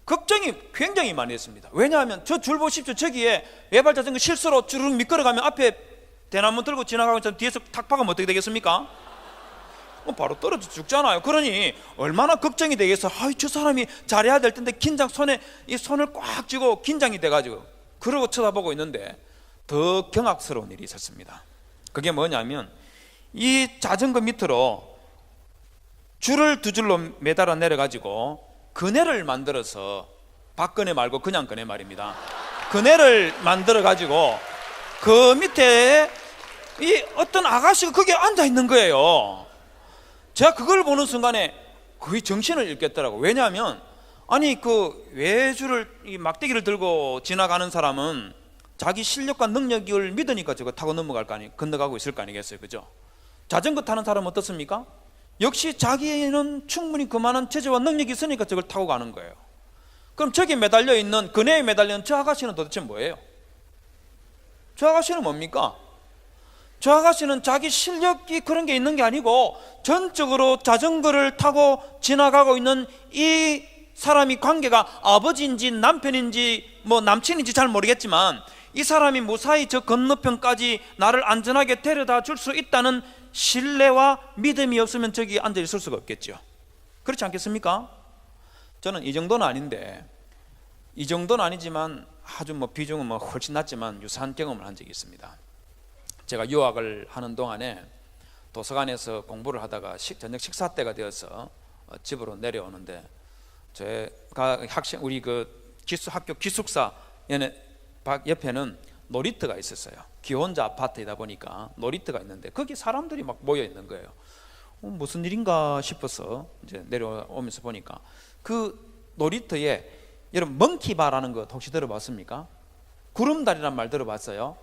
걱정이 굉장히 많이 했습니다. 왜냐하면 저 줄 보십시오. 저기에 외발 자전거 실수로 주르륵 미끄러가면 앞에 대나무 들고 지나가고 있으면 뒤에서 탁 박으면 어떻게 되겠습니까? 바로 떨어져 죽잖아요. 그러니 얼마나 걱정이 되겠어. 저 사람이 잘해야 될 텐데 손을 꽉 쥐고 긴장이 돼가지고 그러고 쳐다보고 있는데 더 경악스러운 일이 있었습니다. 그게 뭐냐면 이 자전거 밑으로 줄을 두 줄로 매달아 내려가지고 그네를 만들어서 박그네 말고 그냥 그네 말입니다. 그네를 만들어 가지고 그 밑에 이 어떤 아가씨가 거기에 앉아 있는 거예요. 제가 그걸 보는 순간에 거의 정신을 잃겠더라고요. 왜냐하면 그 외줄을 이 막대기를 들고 지나가는 사람은 자기 실력과 능력을 믿으니까 저거 타고 건너가고 있을 거 아니겠어요, 그죠? 자전거 타는 사람은 어떻습니까? 역시 자기는 충분히 그만한 체제와 능력이 있으니까 저걸 타고 가는 거예요. 그럼 저기 매달려 있는 그네에 매달려 있는 저 아가씨는 도대체 뭐예요? 저 아가씨는 뭡니까? 저 아가씨는 자기 실력이 그런 게 있는 게 아니고 전적으로 자전거를 타고 지나가고 있는 이 사람이 관계가 아버지인지 남편인지 남친인지 잘 모르겠지만 이 사람이 무사히 저 건너편까지 나를 안전하게 데려다 줄 수 있다는 신뢰와 믿음이 없으면 저기 앉아 있을 수가 없겠죠. 그렇지 않겠습니까? 저는 이 정도는 아닌데, 이 정도는 아니지만 아주 비중은 훨씬 낮지만 유사한 경험을 한 적이 있습니다. 제가 유학을 하는 동안에 도서관에서 공부를 하다가 저녁 식사 때가 되어서 집으로 내려오는데 제가 우리 학교 기숙사 옆에는 놀이터가 있었어요. 기혼자 아파트이다 보니까 놀이터가 있는데 거기 사람들이 막 모여 있는 거예요. 무슨 일인가 싶어서 이제 내려오면서 보니까 그 놀이터에 여러분 멍키바라는 거 혹시 들어봤습니까? 구름다리란 말 들어봤어요?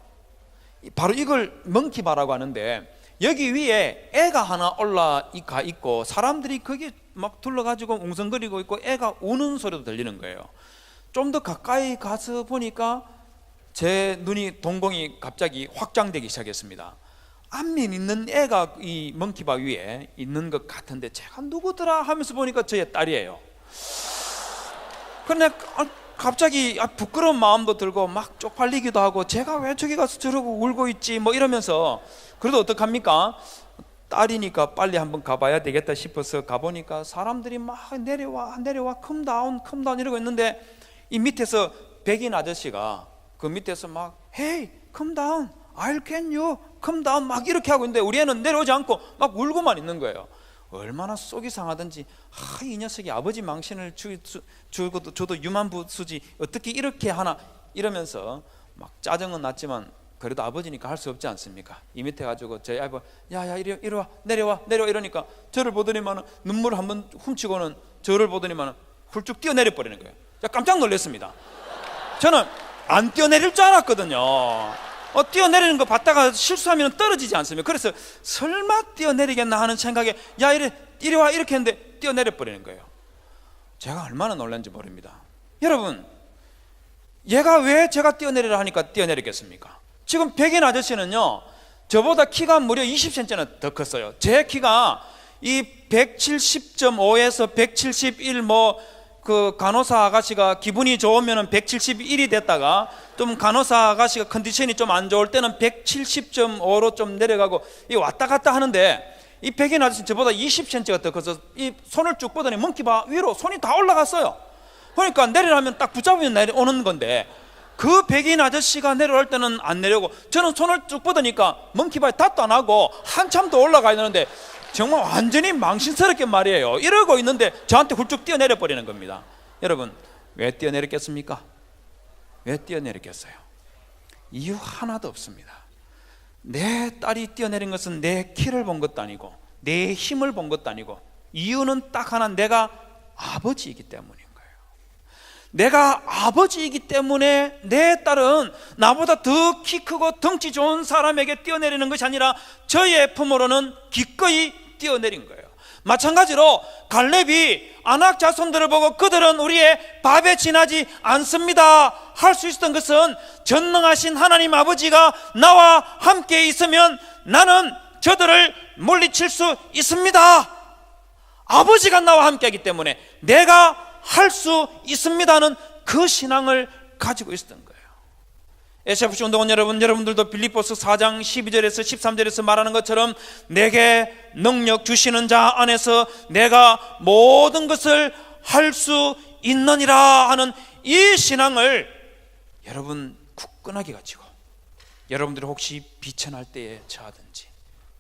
바로 이걸 멍키바라고 하는데 여기 위에 애가 하나 올라가 있고 사람들이 거기 막 둘러가지고 웅성거리고 있고 애가 우는 소리도 들리는 거예요. 좀 더 가까이 가서 보니까 제 눈이 동공이 갑자기 확장되기 시작했습니다. 앞면 있는 애가 이 멍키바 위에 있는 것 같은데 제가 누구더라 하면서 보니까 저의 딸이에요. 그런데 갑자기 부끄러운 마음도 들고 막 쪽팔리기도 하고 제가 왜 저기 가서 저러고 울고 있지 이러면서 그래도 어떡합니까? 딸이니까 빨리 한번 가봐야 되겠다 싶어서 가보니까 사람들이 막 내려와 컴다운 이러고 있는데 이 밑에서 백인 아저씨가 그 밑에서 막 Hey, come down, I'll can you, come down 막 이렇게 하고 있는데 우리 애는 내려오지 않고 막 울고만 있는 거예요. 얼마나 속이 상하든지 이 녀석이 아버지 망신을 줘도 유만부수지 어떻게 이렇게 하나 이러면서 막 짜증은 났지만 그래도 아버지니까 할 수 없지 않습니까? 이 밑에 가지고 제 아버 야야 이리 와 내려와 이러니까 저를 보더니만 눈물을 한번 훔치고는 저를 보더니만 훌쩍 뛰어내려 버리는 거예요. 제가 깜짝 놀랐습니다. 저는 안 뛰어내릴 줄 알았거든요. 뛰어내리는 거 봤다가 실수하면 떨어지지 않습니까? 그래서 설마 뛰어내리겠나 하는 생각에 야 이리 와 이렇게 했는데 뛰어내려 버리는 거예요. 제가 얼마나 놀란지 모릅니다. 여러분, 얘가 왜 제가 뛰어내리라 하니까 뛰어내리겠습니까? 지금 백인 아저씨는요 저보다 키가 무려 20cm나 더 컸어요. 제 키가 이 170.5에서 171 그 간호사 아가씨가 기분이 좋으면 171이 됐다가 좀 간호사 아가씨가 컨디션이 좀 안 좋을 때는 170.5로 좀 내려가고 이 왔다 갔다 하는데 이 백인 아저씨 저보다 20cm가 더 커서 이 손을 쭉 뻗으니 멍키바 위로 손이 다 올라갔어요. 그러니까 내리라면 딱 붙잡으면 내려오는 건데 그 백인 아저씨가 내려올 때는 안 내려오고 저는 손을 쭉 뻗으니까 멍키바에 닿도 안 하고 한참 더 올라가야 되는데 정말 완전히 망신스럽게 말이에요. 이러고 있는데 저한테 훌쩍 뛰어내려 버리는 겁니다. 여러분, 왜 뛰어내렸겠습니까? 왜 뛰어내렸겠어요? 이유 하나도 없습니다. 내 딸이 뛰어내린 것은 내 키를 본 것도 아니고 내 힘을 본 것도 아니고 이유는 딱 하나, 내가 아버지이기 때문인 거예요. 내가 아버지이기 때문에 내 딸은 나보다 더 키 크고 덩치 좋은 사람에게 뛰어내리는 것이 아니라 저의 품으로는 기꺼이 뛰어내린 거예요. 마찬가지로 갈렙이 아낙 자손들을 보고 그들은 우리의 밥에 지나지 않습니다 할 수 있었던 것은 전능하신 하나님 아버지가 나와 함께 있으면 나는 저들을 물리칠 수 있습니다. 아버지가 나와 함께 하기 때문에 내가 할 수 있습니다는 그 신앙을 가지고 있었던 거예요. SFC 운동원 여러분들도 빌립보서 4장 12절에서 13절에서 말하는 것처럼 내게 능력 주시는 자 안에서 내가 모든 것을 할 수 있느니라 하는 이 신앙을 여러분 굳건하게 가지고, 여러분들이 혹시 비천할 때에 처하든지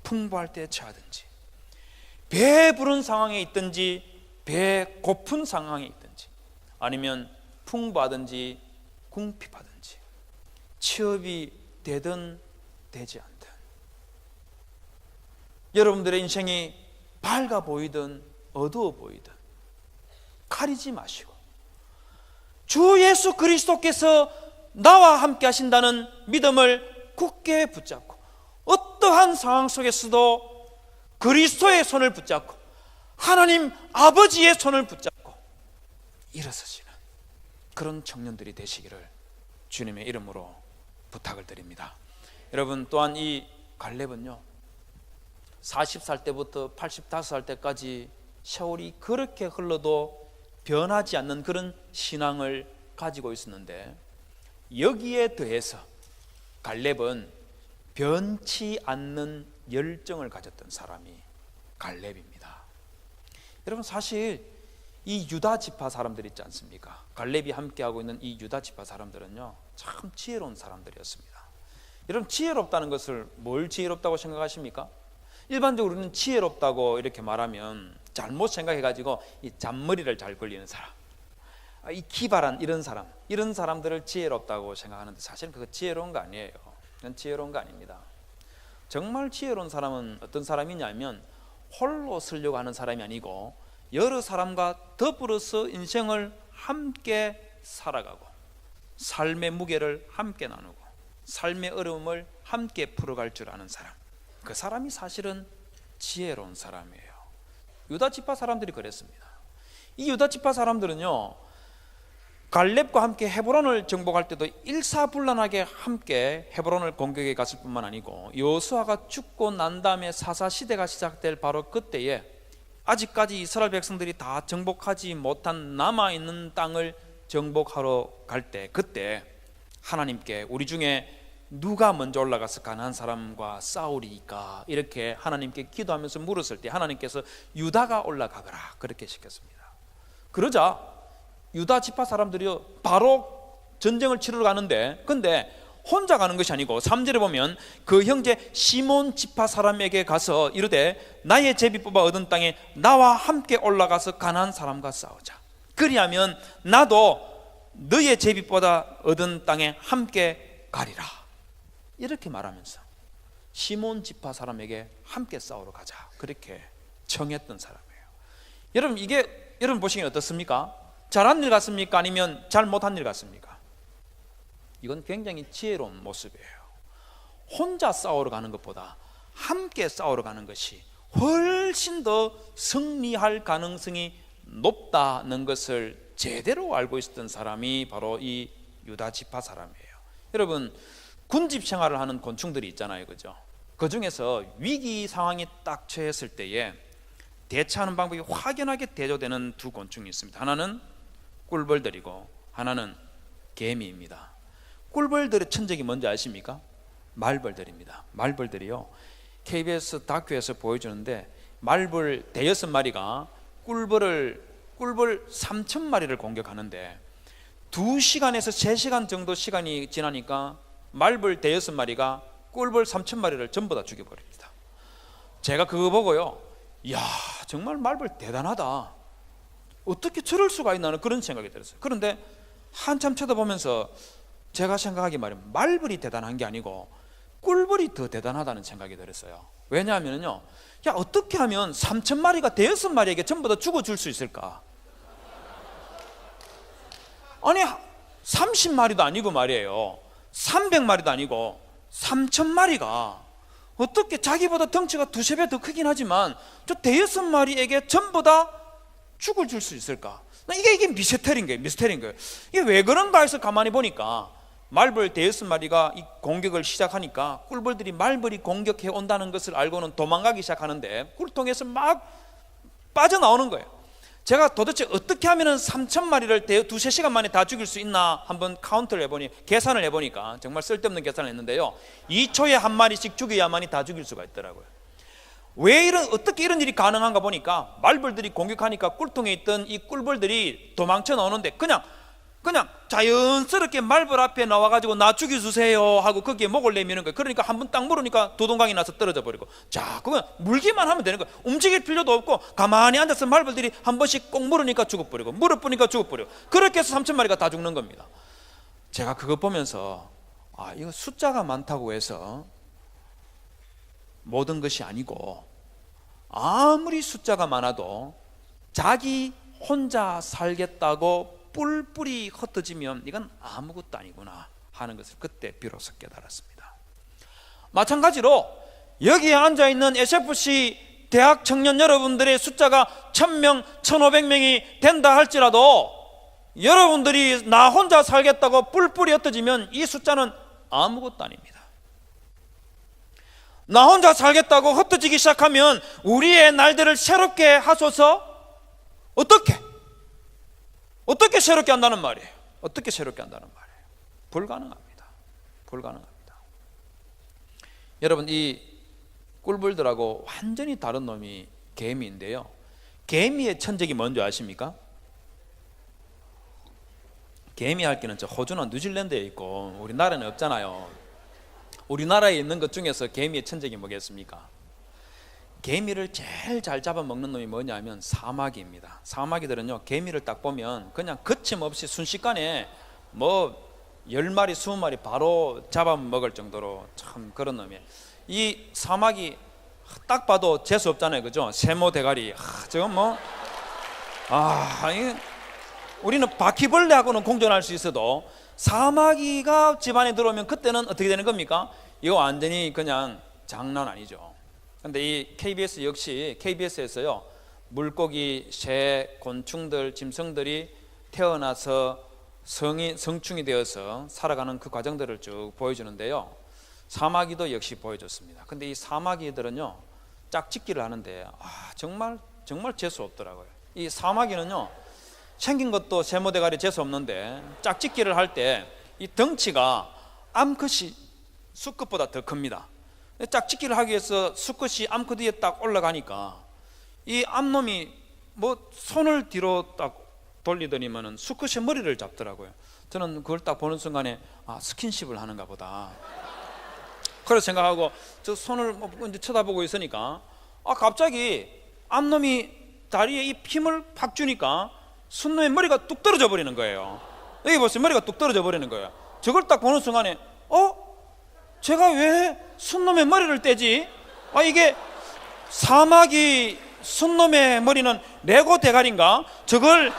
풍부할 때에 처하든지 배 부른 상황에 있든지 배 고픈 상황에 있든지 아니면 풍부하든지 궁핍하든지 취업이 되든 되지 않든 여러분들의 인생이 밝아 보이든 어두워 보이든 가리지 마시고 주 예수 그리스도께서 나와 함께 하신다는 믿음을 굳게 붙잡고 어떠한 상황 속에서도 그리스도의 손을 붙잡고 하나님 아버지의 손을 붙잡고 일어서시는 그런 청년들이 되시기를 주님의 이름으로 부탁을 드립니다. 여러분, 또한 이 갈렙은요 40살 때부터 85살 때까지 세월이 그렇게 흘러도 변하지 않는 그런 신앙을 가지고 있었는데, 여기에 더해서 갈렙은 변치 않는 열정을 가졌던 사람이 갈렙입니다. 여러분, 사실 이 유다 지파 사람들 있지 않습니까? 갈렙이 함께하고 있는 이 유다 지파 사람들은요 참 지혜로운 사람들이었습니다. 여러분, 지혜롭다는 것을 뭘 지혜롭다고 생각하십니까? 일반적으로 우리는 지혜롭다고 이렇게 말하면 잘못 생각해가지고 이 잔머리를 잘 걸리는 사람, 이 기발한 이런 사람들을 지혜롭다고 생각하는데 사실은 그거 지혜로운 거 아니에요. 그건 지혜로운 거 아닙니다. 정말 지혜로운 사람은 어떤 사람이냐면 홀로 쓰려고 하는 사람이 아니고 여러 사람과 더불어서 인생을 함께 살아가고 삶의 무게를 함께 나누고 삶의 어려움을 함께 풀어갈 줄 아는 사람, 그 사람이 사실은 지혜로운 사람이에요. 유다 지파 사람들이 그랬습니다. 이 유다 지파 사람들은요 갈렙과 함께 헤브론을 정복할 때도 일사불란하게 함께 헤브론을 공격해 갔을 뿐만 아니고 여호수아가 죽고 난 다음에 사사 시대가 시작될 바로 그때에 아직까지 이스라엘 백성들이 다 정복하지 못한 남아있는 땅을 정복하러 갈 때, 그때 하나님께 우리 중에 누가 먼저 올라가서 가나안 사람과 싸우리까 이렇게 하나님께 기도하면서 물었을 때 하나님께서 유다가 올라가거라 그렇게 시켰습니다. 그러자 유다 지파 사람들이 바로 전쟁을 치르러 가는데, 근데 혼자 가는 것이 아니고 3절에 보면 그 형제 시몬 지파 사람에게 가서 이르되 나의 제비 뽑아 얻은 땅에 나와 함께 올라가서 가나안 사람과 싸우자. 그리하면 나도 너의 제비보다 얻은 땅에 함께 가리라. 이렇게 말하면서 시몬 지파 사람에게 함께 싸우러 가자 그렇게 청했던 사람이에요. 여러분, 이게 여러분 보시기엔 어떻습니까? 잘한 일 같습니까? 아니면 잘 못한 일 같습니까? 이건 굉장히 지혜로운 모습이에요. 혼자 싸우러 가는 것보다 함께 싸우러 가는 것이 훨씬 더 승리할 가능성이 높다는 것을 제대로 알고 있었던 사람이 바로 이 유다 지파 사람이에요. 여러분, 군집 생활을 하는 곤충들이 있잖아요, 그죠? 그 중에서 위기 상황이 딱 처했을 때에 대처하는 방법이 확연하게 대조되는 두 곤충이 있습니다. 하나는 꿀벌들이고 하나는 개미입니다. 꿀벌들의 천적이 뭔지 아십니까? 말벌들입니다. 말벌들이요, KBS 다큐에서 보여주는데 말벌 6마리가 꿀벌 3,000마리를 공격하는데 2시간에서 3시간 정도 시간이 지나니까 말벌 6마리가 꿀벌 3,000마리를 전부 다 죽여버립니다. 제가 그거 보고요, 이야, 정말 말벌 대단하다, 어떻게 저럴 수가 있나 하는 그런 생각이 들었어요. 그런데 한참 쳐다보면서 제가 생각하기 말이에요, 말벌이 대단한 게 아니고 꿀벌이 더 대단하다는 생각이 들었어요. 왜냐하면요, 야, 어떻게 하면 3,000마리가 6마리에게 전부 다 죽어줄 수 있을까? 아니 30마리도 아니고 말이에요, 300마리도 아니고 3,000마리가 어떻게 자기보다 덩치가 두세 배 더 크긴 하지만 저 대여섯 마리에게 전부 다 죽을 줄 수 있을까? 이게 미스터리인 거예요. 이게 왜 그런가 해서 가만히 보니까 말벌 대여섯 마리가 이 공격을 시작하니까 꿀벌들이 말벌이 공격해 온다는 것을 알고는 도망가기 시작하는데 꿀통에서 막 빠져나오는 거예요. 제가 도대체 어떻게 하면 3,000마리를 두세 시간 만에 다 죽일 수 있나 한번 카운트를 해보니, 계산을 해보니까 정말 쓸데없는 계산을 했는데요, 2초에 한 마리씩 죽여야만이 다 죽일 수가 있더라고요. 어떻게 이런 일이 가능한가 보니까 말벌들이 공격하니까 꿀통에 있던 이 꿀벌들이 도망쳐 나오는데 그냥 자연스럽게 말벌 앞에 나와가지고 나 죽여주세요 하고 거기에 목을 내미는 거예요. 그러니까 한번 딱 물으니까 도동강이 나서 떨어져 버리고, 자 그러면 물기만 하면 되는 거예요. 움직일 필요도 없고 가만히 앉아서 말벌들이 한 번씩 꼭 물으니까 죽어버리고 물어보니까 죽어버리고, 그렇게 해서 3,000마리가 다 죽는 겁니다. 제가 그거 보면서 이거 숫자가 많다고 해서 모든 것이 아니고, 아무리 숫자가 많아도 자기 혼자 살겠다고 뿔뿔이 흩어지면 이건 아무것도 아니구나 하는 것을 그때 비로소 깨달았습니다. 마찬가지로 여기에 앉아있는 SFC 대학 청년 여러분들의 숫자가 1,000명, 1,500명이 된다 할지라도 여러분들이 나 혼자 살겠다고 뿔뿔이 흩어지면 이 숫자는 아무것도 아닙니다. 나 혼자 살겠다고 흩어지기 시작하면 우리의 날들을 새롭게 하소서. 어떻게 새롭게 한다는 말이에요? 어떻게 새롭게 한다는 말이에요? 불가능합니다. 여러분, 이 꿀벌들하고 완전히 다른 놈이 개미인데요, 개미의 천적이 뭔지 아십니까? 개미 핥기는 저 호주나 뉴질랜드에 있고 우리나라는 없잖아요. 우리나라에 있는 것 중에서 개미의 천적이 뭐겠습니까? 개미를 제일 잘 잡아먹는 놈이 뭐냐면 사마귀입니다. 사마귀들은요, 개미를 딱 보면 그냥 거침없이 순식간에 10마리, 20마리 바로 잡아먹을 정도로 참 그런 놈이에요. 이 사마귀 딱 봐도 재수 없잖아요, 그죠? 세모 대가리. 저건 우리는 바퀴벌레하고는 공존할 수 있어도 사마귀가 집안에 들어오면 그때는 어떻게 되는 겁니까? 이거 완전히 그냥 장난 아니죠. 근데 이 KBS 역시, KBS에서요, 물고기, 새, 곤충들, 짐승들이 태어나서 성충이 되어서 살아가는 그 과정들을 쭉 보여주는데요, 사마귀도 역시 보여줬습니다. 근데 이 사마귀들은요, 짝짓기를 하는데 정말 재수 없더라고요. 이 사마귀는요, 생긴 것도 세모대가리 재수 없는데 짝짓기를 할 때 이 덩치가 암컷이 수컷보다 더 큽니다. 짝짓기를 하기 위해서 수컷이 암컷 위에 딱 올라가니까 이 암놈이 손을 뒤로 딱 돌리더니만은 수컷의 머리를 잡더라고요. 저는 그걸 딱 보는 순간에 스킨십을 하는가 보다, 그렇게 생각하고 저 손을 이제 쳐다보고 있으니까 갑자기 암놈이 다리에 이 힘을 팍 주니까 순놈의 머리가 뚝 떨어져 버리는 거예요. 여기 보세요, 머리가 뚝 떨어져 버리는 거예요. 저걸 딱 보는 순간에 제가 왜 순놈의 머리를 떼지? 이게 사마귀 순놈의 머리는 레고 대가리인가? 저걸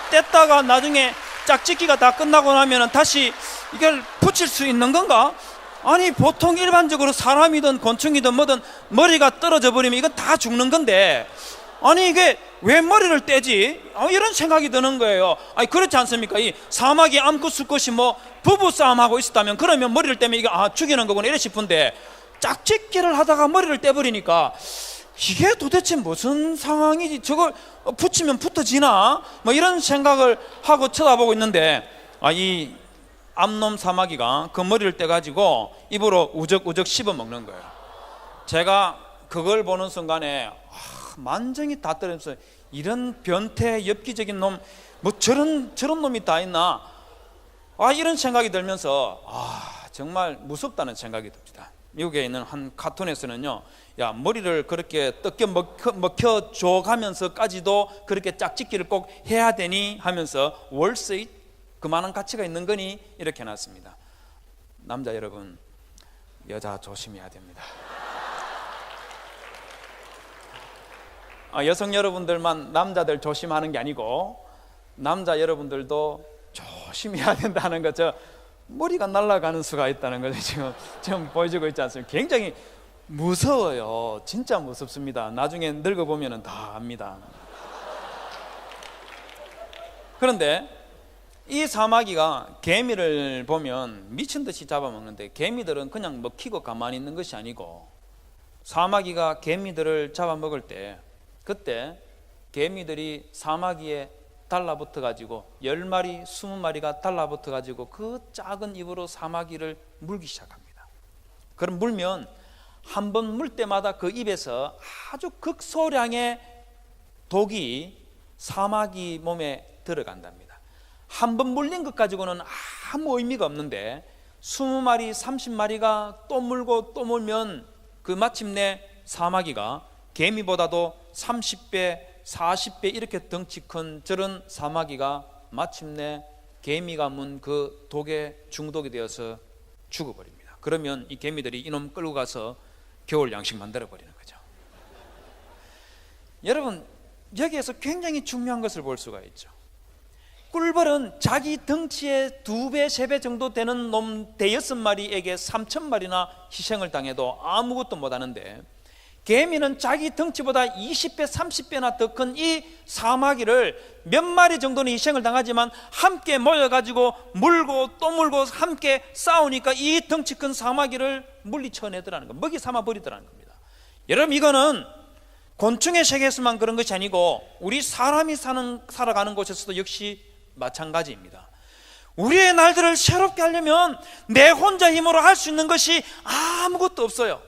뗐다가 나중에 짝짓기가 다 끝나고 나면 다시 이걸 붙일 수 있는 건가? 아니, 보통 일반적으로 사람이든 곤충이든 뭐든 머리가 떨어져 버리면 이건 다 죽는 건데, 아니 이게 왜 머리를 떼지? 이런 생각이 드는 거예요. 그렇지 않습니까? 이 사마귀 암컷 수컷이 부부 싸움하고 있었다면 그러면 머리를 떼면 이게 죽이는 거구나 이래 싶은데, 짝짓기를 하다가 머리를 떼버리니까 이게 도대체 무슨 상황이지? 저걸 붙이면 붙어지나? 이런 생각을 하고 쳐다보고 있는데, 이 암놈 사마귀가 그 머리를 떼가지고 입으로 우적우적 씹어먹는 거예요. 제가 그걸 보는 순간에 만정이 다 떨어져서, 이런 변태 엽기적인 놈, 저런 놈이 다 있나? 이런 생각이 들면서 정말 무섭다는 생각이 듭니다. 미국에 있는 한 카툰에서는요, 머리를 그렇게 뜯겨 먹혀 가면서까지도 그렇게 짝짓기를 꼭 해야 되니 하면서 월스 잇, 그만한 가치가 있는 거니 이렇게 해놨습니다. 남자 여러분, 여자 조심해야 됩니다. 여성 여러분들만 남자들 조심하는 게 아니고 남자 여러분들도 조심해야 된다는 거죠. 머리가 날아가는 수가 있다는 거죠. 지금 보여주고 있지 않습니까? 굉장히 무서워요. 진짜 무섭습니다. 나중에 늙어보면 다 압니다. 그런데 이 사마귀가 개미를 보면 미친 듯이 잡아먹는데, 개미들은 그냥 먹히고 가만히 있는 것이 아니고, 사마귀가 개미들을 잡아먹을 때, 그때 개미들이 사마귀에 달라붙어 가지고 10마리, 20마리가 달라붙어 가지고 그 작은 입으로 사마귀를 물기 시작합니다. 그럼 물면 한 번 물 때마다 그 입에서 아주 극소량의 독이 사마귀 몸에 들어간답니다. 한 번 물린 것 가지고는 아무 의미가 없는데 20마리, 30마리가 또 물고 또 물면 그 마침내 사마귀가 개미보다도 30배, 40배 이렇게 덩치 큰 저런 사마귀가 마침내 개미가 문 그 독에 중독이 되어서 죽어버립니다. 그러면 이 개미들이 이놈 끌고 가서 겨울 양식 만들어 버리는 거죠. 여러분, 여기에서 굉장히 중요한 것을 볼 수가 있죠. 꿀벌은 자기 덩치의 2배, 3배 정도 되는 놈 5-6마리에게 3,000마리나 희생을 당해도 아무것도 못하는데, 개미는 자기 덩치보다 20배, 30배나 더 큰 이 사마귀를 몇 마리 정도는 희생을 당하지만 함께 모여가지고 물고 또 물고 함께 싸우니까 이 덩치 큰 사마귀를 물리쳐내더라는 거, 먹이 삼아 버리더라는 겁니다. 여러분, 이거는 곤충의 세계에서만 그런 것이 아니고 우리 사람이 살아가는 곳에서도 역시 마찬가지입니다. 우리의 날들을 새롭게 하려면 내 혼자 힘으로 할 수 있는 것이 아무것도 없어요.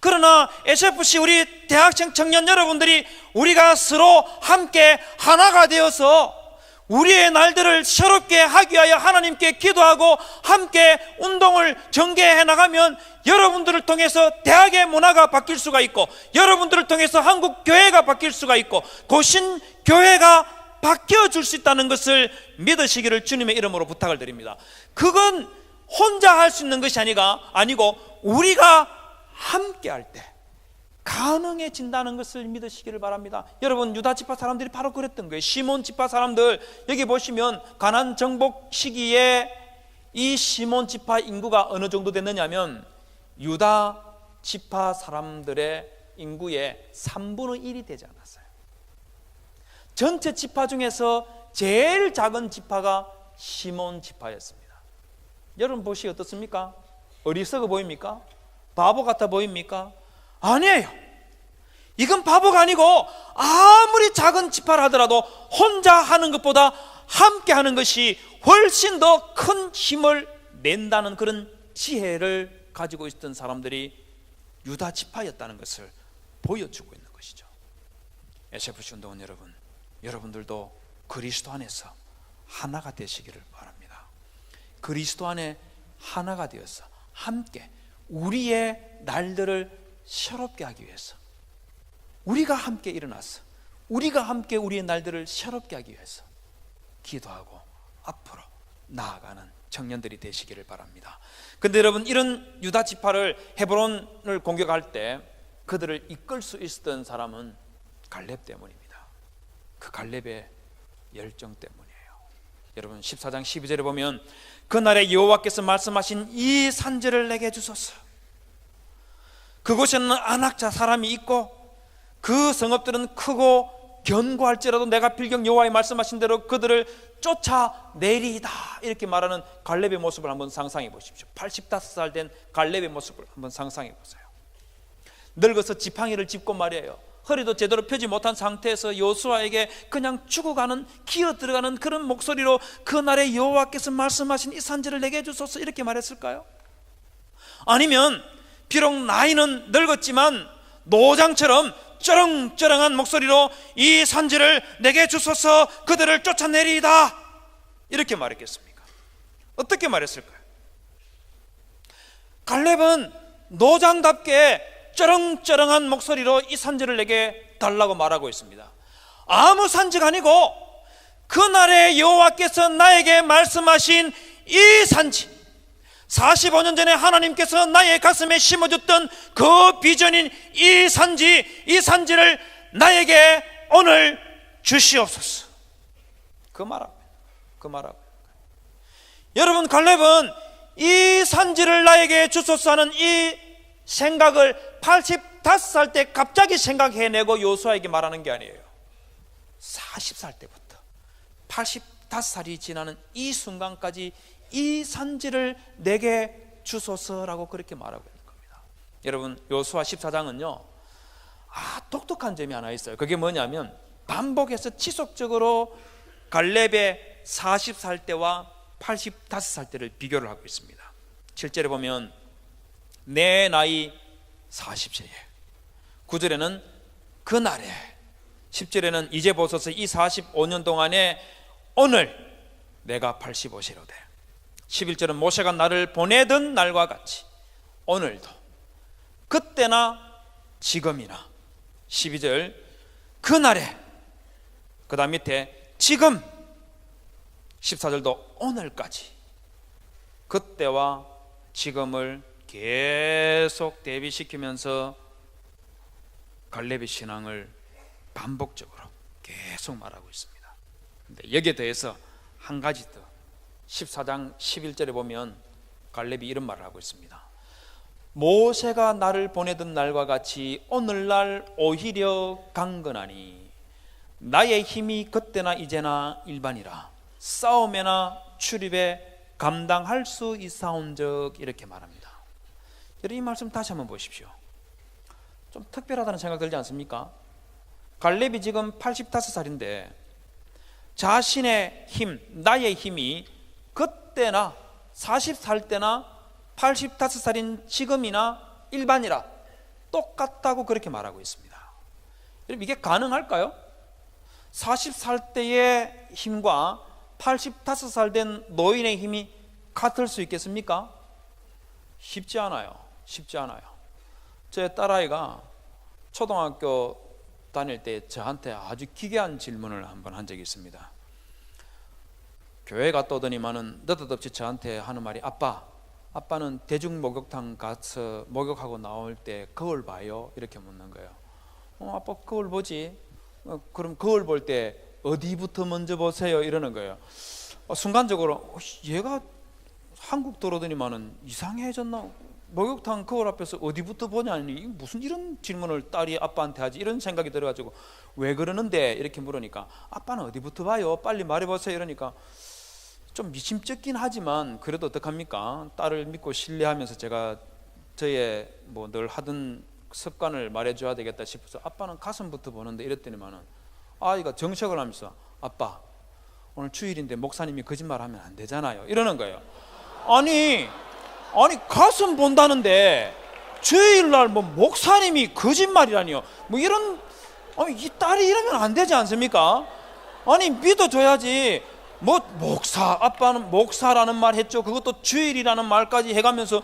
그러나 SFC 우리 대학생 청년 여러분들이 우리가 서로 함께 하나가 되어서 우리의 날들을 새롭게 하기 위하여 하나님께 기도하고 함께 운동을 전개해 나가면 여러분들을 통해서 대학의 문화가 바뀔 수가 있고, 여러분들을 통해서 한국 교회가 바뀔 수가 있고, 고신 교회가 바뀌어줄 수 있다는 것을 믿으시기를 주님의 이름으로 부탁을 드립니다. 그건 혼자 할 수 있는 것이 아니고 우리가 함께 할 때 가능해진다는 것을 믿으시기를 바랍니다. 여러분, 유다 지파 사람들이 바로 그랬던 거예요. 시몬 지파 사람들, 여기 보시면 가나안 정복 시기에 이 시몬 지파 인구가 어느 정도 됐느냐면 유다 지파 사람들의 인구의 3분의 1이 되지 않았어요. 전체 지파 중에서 제일 작은 지파가 시몬 지파였습니다. 여러분 보시 어떻습니까? 어리석어 보입니까? 바보 같아 보입니까? 아니에요. 이건 바보가 아니고 아무리 작은 지파를 하더라도 혼자 하는 것보다 함께 하는 것이 훨씬 더 큰 힘을 낸다는 그런 지혜를 가지고 있었던 사람들이 유다 지파였다는 것을 보여주고 있는 것이죠. SFC 운동원 여러분, 여러분들도 그리스도 안에서 하나가 되시기를 바랍니다. 그리스도 안에 하나가 되어서 함께 우리의 날들을 새롭게 하기 위해서, 우리가 함께 일어나서 우리가 함께 우리의 날들을 새롭게 하기 위해서 기도하고 앞으로 나아가는 청년들이 되시기를 바랍니다. 그런데 여러분, 이런 유다 지파를 헤브론을 공격할 때 그들을 이끌 수 있었던 사람은 갈렙 때문입니다. 그 갈렙의 열정 때문이에요. 여러분, 14장 12절에 보면 그날에 여호와께서 말씀하신 이 산지를 내게 주소서. 그곳에는 안악자 사람이 있고 그 성읍들은 크고 견고할지라도 내가 필경 여호와의 말씀하신 대로 그들을 쫓아내리이다. 이렇게 말하는 갈렙의 모습을 한번 상상해 보십시오. 85살 된 갈렙의 모습을 한번 상상해 보세요. 늙어서 지팡이를 짚고 말이에요. 허리도 제대로 펴지 못한 상태에서 여호수아에게 그냥 죽어가는, 기어 들어가는 그런 목소리로 그날에 여호와께서 말씀하신 이 산지를 내게 주소서 이렇게 말했을까요? 아니면 비록 나이는 늙었지만 노장처럼 쩌렁쩌렁한 목소리로 이 산지를 내게 주소서, 그들을 쫓아내리이다 이렇게 말했겠습니까? 어떻게 말했을까요? 갈렙은 노장답게 쩌렁쩌렁한 목소리로 이 산지를 내게 달라고 말하고 있습니다. 아무 산지가 아니고 그날에 여호와께서 나에게 말씀하신 이 산지, 45년 전에 하나님께서 나의 가슴에 심어줬던 그 비전인 이 산지를 나에게 오늘 주시옵소서. 그 말하고 여러분, 갈렙은 이 산지를 나에게 주소서 하는 이 생각을 85살 때 갑자기 생각해내고 요수아에게 말하는 게 아니에요. 40살 때부터 85살이 지나는 이 순간까지 이 산지를 내게 주소서라고 그렇게 말하고 있는 겁니다. 여러분, 요수아 14장은요 똑똑한 점이 하나 있어요. 그게 뭐냐면 반복해서 지속적으로 갈렙의 40살 때와 85살 때를 비교를 하고 있습니다. 7절에 보면 내 나이 40세에, 9절에는 그날에, 10절에는 이제 보소서 이 45년 동안에 오늘 내가 85세로 돼. 11절은 모세가 나를 보내던 날과 같이 오늘도 그때나 지금이나. 12절 그날에, 그 다음 밑에 지금. 14절도 오늘까지 그때와 지금을 계속 대비시키면서 갈렙의 신앙을 반복적으로 계속 말하고 있습니다. 근데 여기에 대해서 한 가지 더, 14장 11절에 보면 갈렙이 이런 말을 하고 있습니다. 모세가 나를 보내던 날과 같이 오늘날 오히려 강건하니 나의 힘이 그때나 이제나 일반이라 싸움에나 출입에 감당할 수 있사온즉, 이렇게 말합니다. 여러분, 이 말씀 다시 한번 보십시오. 좀 특별하다는 생각 들지 않습니까? 갈렙이 지금 85살인데 자신의 힘, 나의 힘이 그때나 40살 때나 85살인 지금이나 일반이라 똑같다고 그렇게 말하고 있습니다. 여러분, 이게 가능할까요? 40살 때의 힘과 85살 된 노인의 힘이 같을 수 있겠습니까? 쉽지 않아요. 쉽지 않아요. 제 딸아이가 초등학교 다닐 때 저한테 아주 기괴한 질문을 한번 한 적이 있습니다. 교회 갔다 오더니만은 느닷없이 저한테 하는 말이, 아빠는 대중 목욕탕 가서 목욕하고 나올 때 거울 봐요? 이렇게 묻는 거예요. 아빠 거울 보지. 그럼 거울 볼 때 어디부터 먼저 보세요? 이러는 거예요. 순간적으로 얘가 한국 들어오더니만은 이상해졌나? 목욕탕 거울 앞에서 어디부터 보냐니, 무슨 이런 질문을 딸이 아빠한테 하지, 이런 생각이 들어가지고 왜 그러는데 이렇게 물으니까 아빠는 어디부터 봐요? 빨리 말해보세요. 이러니까 좀 미심쩍긴 하지만 그래도 어떡합니까? 딸을 믿고 신뢰하면서 제가 저의 뭐 늘 하던 습관을 말해줘야 되겠다 싶어서 아빠는 가슴부터 보는데, 이랬더니만은 아이가 정색을 하면서 아빠 오늘 주일인데 목사님이 거짓말하면 안 되잖아요, 이러는 거예요. 아니 가슴 본다는데 주일날 뭐 목사님이 거짓말이라니요? 뭐 이런, 이 딸이 이러면 안 되지 않습니까? 아니 믿어줘야지. 뭐 아빠는 목사라는 말 했죠. 그것도 주일이라는 말까지 해가면서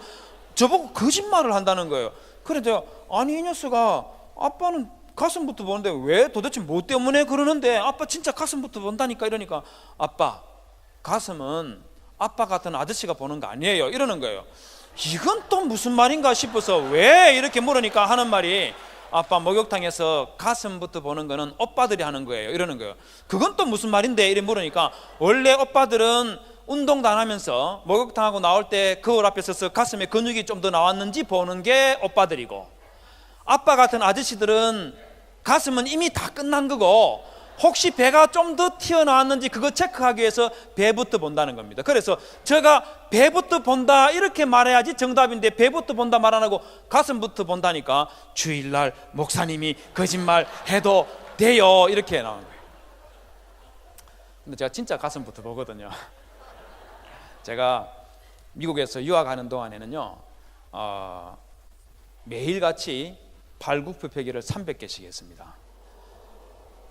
저보고 거짓말을 한다는 거예요. 그래서 아니 이 녀석아, 아빠는 가슴부터 보는데 왜 도대체 뭐 때문에 그러는데, 아빠 진짜 가슴부터 본다니까. 이러니까 아빠, 가슴은 아빠 같은 아저씨가 보는 거 아니에요, 이러는 거예요. 이건 또 무슨 말인가 싶어서 왜 이렇게 물으니까 하는 말이, 아빠 목욕탕에서 가슴부터 보는 거는 오빠들이 하는 거예요, 이러는 거예요. 그건 또 무슨 말인데 이렇게 물으니까, 원래 오빠들은 운동도 안 하면서 목욕탕하고 나올 때 거울 앞에 서서 가슴에 근육이 좀 더 나왔는지 보는 게 오빠들이고, 아빠 같은 아저씨들은 가슴은 이미 다 끝난 거고 혹시 배가 좀 더 튀어나왔는지 그거 체크하기 위해서 배부터 본다는 겁니다. 그래서 제가 배부터 본다 이렇게 말해야지 정답인데, 배부터 본다 말 안 하고 가슴부터 본다니까 주일날 목사님이 거짓말 해도 돼요, 이렇게 나오는 거예요. 근데 제가 진짜 가슴부터 보거든요. 제가 미국에서 유학하는 동안에는요, 매일같이 발굽혀펴기를 300개씩 했습니다.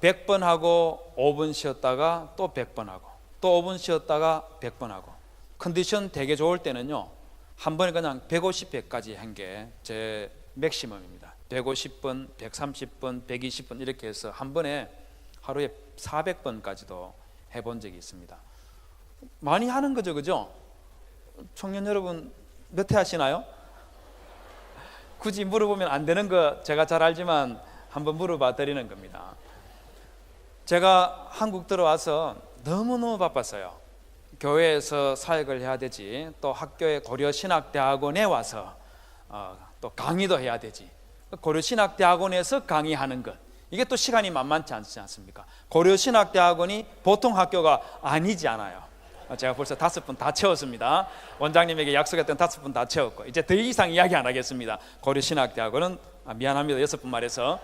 100번 하고 5분 쉬었다가 또 100번 하고 또 5분 쉬었다가 100번 하고, 컨디션 되게 좋을 때는요 한 번에 그냥 150회까지 한 게 제 맥시멈입니다. 150번, 130번, 120번 이렇게 해서 한 번에 하루에 400번까지도 해본 적이 있습니다. 많이 하는 거죠, 그죠? 청년 여러분 몇 회 하시나요? 굳이 물어보면 안 되는 거 제가 잘 알지만 한번 물어봐 드리는 겁니다. 제가 한국 들어와서 너무너무 바빴어요. 교회에서 사역을 해야 되지, 또 학교의 고려신학대학원에 와서 또 강의도 해야 되지, 고려신학대학원에서 강의하는 것, 이게 또 시간이 만만치 않지 않습니까? 고려신학대학원이 보통 학교가 아니지 않아요. 제가 벌써 5분 다 채웠습니다. 원장님에게 약속했던 5분 다 채웠고, 이제 더 이상 이야기 안 하겠습니다. 고려신학대학원은 미안합니다. 6분 말해서.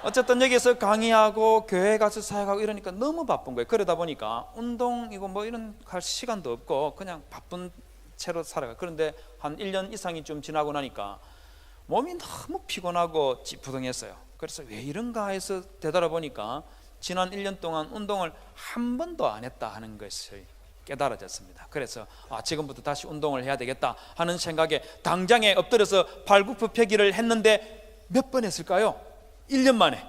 어쨌든 여기서 강의하고 교회 가서 사역하고 이러니까 너무 바쁜 거예요. 그러다 보니까 운동이고 뭐 이런 할 시간도 없고 그냥 바쁜 채로 살아가. 그런데 한 1년 이상이 좀 지나고 나니까 몸이 너무 피곤하고 찌푸둥했어요. 그래서 왜 이런가 해서 되돌아보니까 지난 1년 동안 운동을 한 번도 안 했다 하는 것을 깨달아졌습니다. 그래서 지금부터 다시 운동을 해야 되겠다 하는 생각에 당장에 엎드려서 발굽혀펴기를 했는데 몇 번 했을까요? 1년 만에.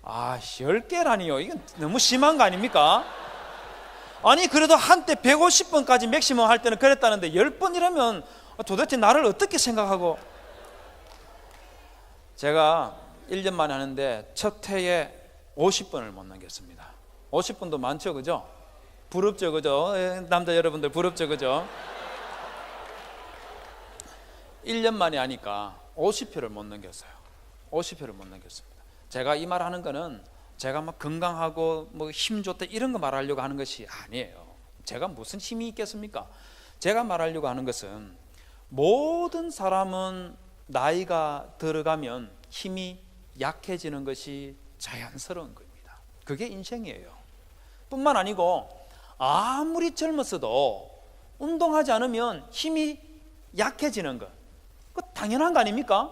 10개라니요. 이건 너무 심한 거 아닙니까? 아니 그래도 한때 150번까지 맥시멈 할 때는 그랬다는데 10번이라면 도대체 나를 어떻게 생각하고. 제가 1년 만에 하는데 첫 해에 50번을 못 넘겼습니다. 50번도 많죠, 그죠? 부럽죠, 그죠? 남자 여러분들 부럽죠, 그죠? 1년 만에 하니까 50회를 못 넘겼어요. 50회를 못 넘겼습니다. 제가 이 말 하는 거는 제가 막 건강하고 뭐 힘 좋다 이런 거 말하려고 하는 것이 아니에요. 제가 무슨 힘이 있겠습니까? 제가 말하려고 하는 것은 모든 사람은 나이가 들어가면 힘이 약해지는 것이 자연스러운 겁니다. 그게 인생이에요. 뿐만 아니고 아무리 젊었어도 운동하지 않으면 힘이 약해지는 것, 그거 당연한 거 아닙니까?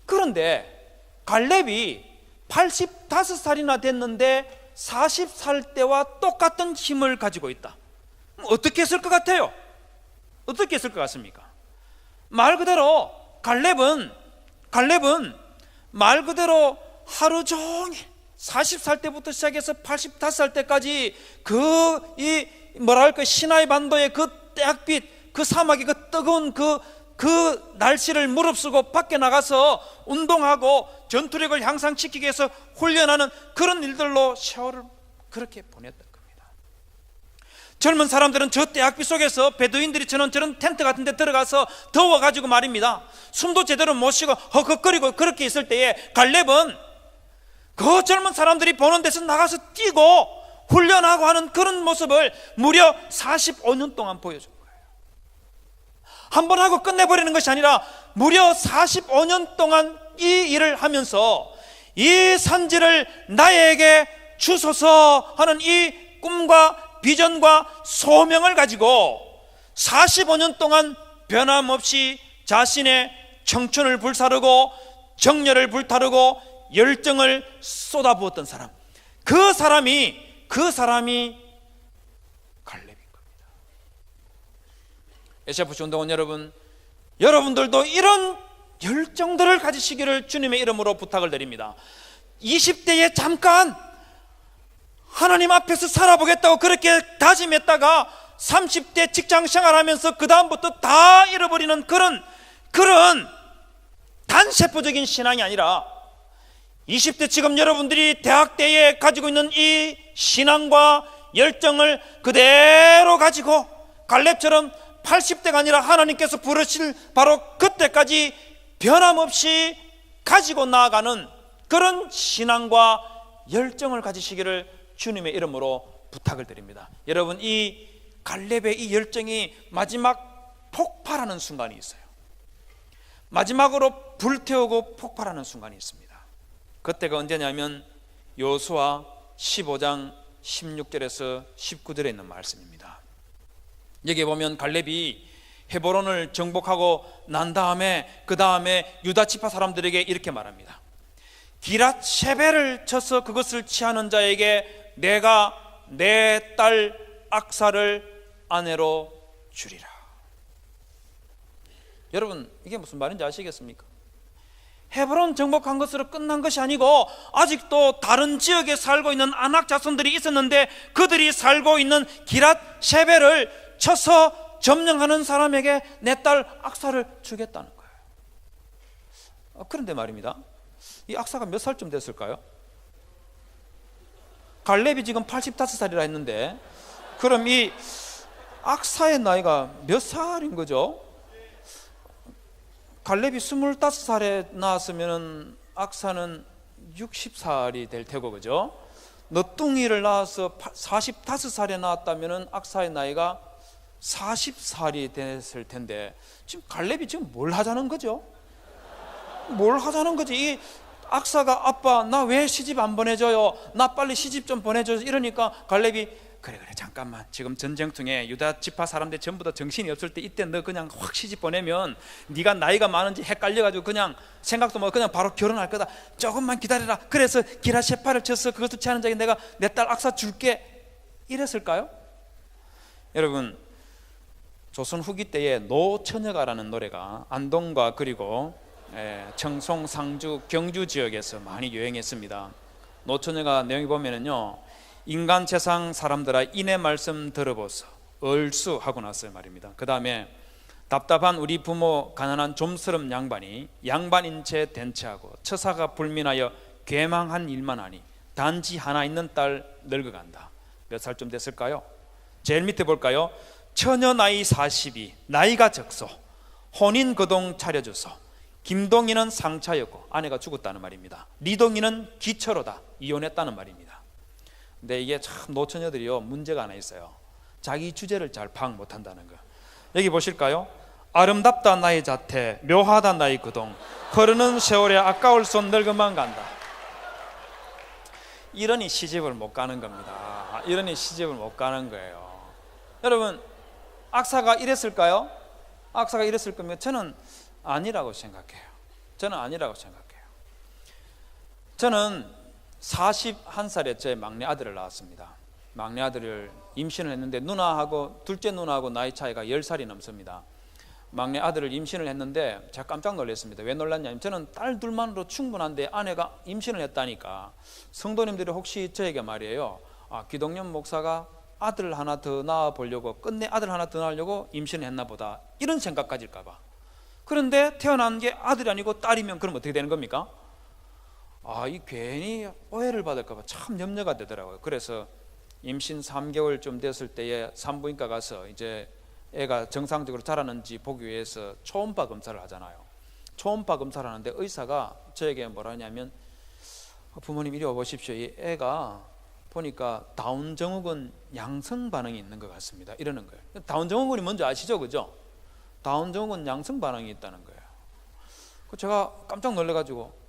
그런데 갈렙이 85살이나 됐는데 40살 때와 똑같은 힘을 가지고 있다. 어떻게 했을 것 같아요? 어떻게 했을 것 같습니까? 말 그대로 갈렙은 말 그대로 하루 종일 40살 때부터 시작해서 85살 때까지 시나이 반도의 그 떼약빛, 그 사막의 그 뜨거운 그 날씨를 무릅쓰고 밖에 나가서 운동하고 전투력을 향상시키기 위해서 훈련하는 그런 일들로 세월을 그렇게 보냈던 겁니다. 젊은 사람들은 저 떼약빛 속에서 베두인들이 저런 텐트 같은 데 들어가서 더워가지고 말입니다, 숨도 제대로 못 쉬고 헉헉거리고 그렇게 있을 때에 갈렙은 그 젊은 사람들이 보는 데서 나가서 뛰고 훈련하고 하는 그런 모습을 무려 45년 동안 보여준 거예요. 한 번 하고 끝내버리는 것이 아니라 무려 45년 동안 이 일을 하면서 이 산지를 나에게 주소서 하는 이 꿈과 비전과 소명을 가지고 45년 동안 변함없이 자신의 청춘을 불사르고 정열을 불타르고 열정을 쏟아부었던 사람, 그 사람이 갈렙인 겁니다. SFC 운동원 여러분들도 이런 열정들을 가지시기를 주님의 이름으로 부탁을 드립니다. 20대에 잠깐 하나님 앞에서 살아보겠다고 그렇게 다짐했다가 30대 직장 생활하면서 그 다음부터 다 잃어버리는 그런 단세포적인 신앙이 아니라 20대 지금 여러분들이 대학 때에 가지고 있는 이 신앙과 열정을 그대로 가지고 갈렙처럼 80대가 아니라 하나님께서 부르실 바로 그때까지 변함없이 가지고 나아가는 그런 신앙과 열정을 가지시기를 주님의 이름으로 부탁을 드립니다. 여러분, 이 갈렙의 이 열정이 마지막 폭발하는 순간이 있어요. 마지막으로 불태우고 폭발하는 순간이 있습니다. 그때가 언제냐면 여호수아 15장 16절에서 19절에 있는 말씀입니다. 여기 보면 갈렙이 헤브론을 정복하고 난 다음에 그 다음에 유다 지파 사람들에게 이렇게 말합니다. 기랏 셰벨을 쳐서 그것을 취하는 자에게 내가 내 딸 악사를 아내로 주리라. 여러분, 이게 무슨 말인지 아시겠습니까? 헤브론 정복한 것으로 끝난 것이 아니고 아직도 다른 지역에 살고 있는 아낙 자손들이 있었는데 그들이 살고 있는 기랏 셰벨을 쳐서 점령하는 사람에게 내 딸 악사를 주겠다는 거예요. 그런데 말입니다, 이 악사가 몇 살쯤 됐을까요? 갈렙이 지금 85살이라 했는데 그럼 이 악사의 나이가 몇 살인 거죠? 갈렙이 25살에 낳았으면 악사는 60살이 될 테고, 그죠? 너뚱이를 낳아서 45살에 낳았다면 악사의 나이가 40살이 됐을 텐데, 지금 갈렙이 지금 뭘 하자는 거죠? 뭘 하자는 거지? 이 악사가 아빠 나 왜 시집 안 보내줘요? 나 빨리 시집 좀 보내줘. 이러니까 갈렙이 그래 잠깐만, 지금 전쟁통에 유다 지파 사람들 전부 다 정신이 없을 때 이때 너 그냥 확 시집 보내면 네가 나이가 많은지 헷갈려가지고 그냥 생각도 못 그냥 바로 결혼할 거다. 조금만 기다려라. 그래서 기라셰파를 쳐서 그것도 취하는 자에게 내가 내 딸 악사 줄게, 이랬을까요? 여러분, 조선 후기 때에 노처녀가라는 노래가 안동과 그리고 청송, 상주, 경주 지역에서 많이 유행했습니다. 노처녀가 내용이 보면은요, 인간 세상 사람들아 이내 말씀 들어보소 얼쑤 하고 났어요 말입니다. 그 다음에 답답한 우리 부모 가난한 좀스럼 양반이 양반인 채 된 채하고 처사가 불민하여 괴망한 일만 하니 단지 하나 있는 딸 늙어간다. 몇 살쯤 됐을까요? 제일 밑에 볼까요? 처녀 나이 42 나이가 적소 혼인 거동 차려주소. 김동희는 상차였고 아내가 죽었다는 말입니다. 리동희는 기처로다 이혼했다는 말입니다. 근데 이게 참 노처녀들이요 문제가 하나 있어요. 자기 주제를 잘 파악 못한다는 거. 여기 보실까요? 아름답다 나의 자태 묘하다 나의 거동 흐르는 세월에 아까울 손 늙어만 간다. 이러니 시집을 못 가는 겁니다. 이러니 시집을 못 가는 거예요. 여러분, 악사가 이랬을까요? 악사가 이랬을 거면 저는 아니라고 생각해요. 저는 아니라고 생각해요. 저는 41살에 제 막내 아들을 낳았습니다. 막내 아들을 임신을 했는데 누나하고 둘째 누나하고 나이 차이가 10살이 넘습니다. 막내 아들을 임신을 했는데 제가 깜짝 놀랐습니다. 왜 놀랐냐면 저는 딸 둘만으로 충분한데 아내가 임신을 했다니까. 성도님들이 혹시 저에게 말이에요, 기동년 목사가 아들 하나 더 낳아보려고 끝내 아들 하나 더 낳으려고 임신을 했나 보다, 이런 생각 가질까 봐. 그런데 태어난 게 아들이 아니고 딸이면 그럼 어떻게 되는 겁니까? 이 괜히 오해를 받을까 봐 참 염려가 되더라고요. 그래서 임신 3개월쯤 됐을 때에 산부인과 가서 이제 애가 정상적으로 자라는지 보기 위해서 초음파 검사를 하잖아요. 초음파 검사를 하는데 의사가 저에게 뭐라 하냐면, 부모님 이리 와보십시오. 이 애가 보니까 다운 증후군 양성 반응이 있는 것 같습니다, 이러는 거예요. 다운 증후군이 뭔지 아시죠? 그죠? 다운 증후군 양성 반응이 있다는 거예요. 제가 깜짝 놀라가지고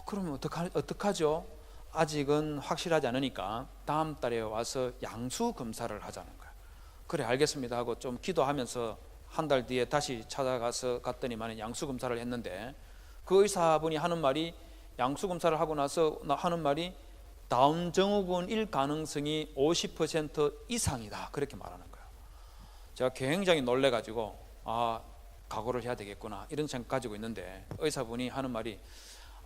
그러면 어떡하죠? 아직은 확실하지 않으니까 다음 달에 와서 양수 검사를 하자는 거예요. 그래 알겠습니다 하고 좀 기도하면서 한 달 뒤에 다시 찾아가서 갔더니만 양수 검사를 했는데, 그 의사분이 하는 말이, 양수 검사를 하고 나서 하는 말이 다운 증후군일 가능성이 50% 이상이다, 그렇게 말하는 거예요. 제가 굉장히 놀래가지고 각오를 해야 되겠구나 이런 생각 가지고 있는데, 의사분이 하는 말이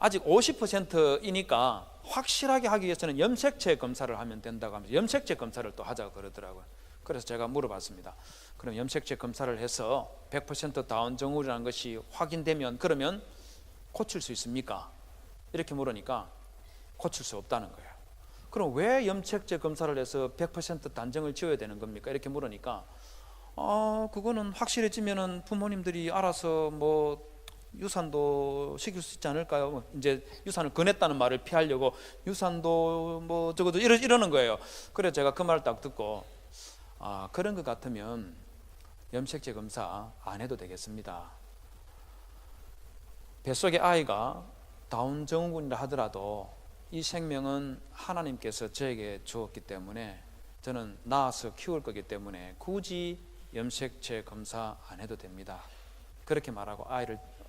아직 50%이니까 확실하게 하기 위해서는 염색체 검사를 하면 된다고 하면서 염색체 검사를 또 하자고 그러더라고요. 그래서 제가 물어봤습니다. 그럼 염색체 검사를 해서 100% 다운 증후군이라는 것이 확인되면 그러면 고칠 수 있습니까? 이렇게 물으니까 고칠 수 없다는 거예요. 그럼 왜 염색체 검사를 해서 100% 단정을 지어야 되는 겁니까? 이렇게 물으니까 그거는 확실해지면은 부모님들이 알아서 뭐 유산도 시킬 수 있지 않을까요? 이제 유산을 권했다는 말을 피하려고 유산도 뭐 적어도 이러는 거예요. 그래서 제가 그 말을 딱 듣고 그런 것 같으면 염색체 검사 안 해도 되겠습니다. 뱃속의 아이가 다운 증후군이라 하더라도 이 생명은 하나님께서 저에게 주었기 때문에 저는 낳아서 키울 거기 때문에 굳이 염색체 검사 안 해도 됩니다. 그렇게 말하고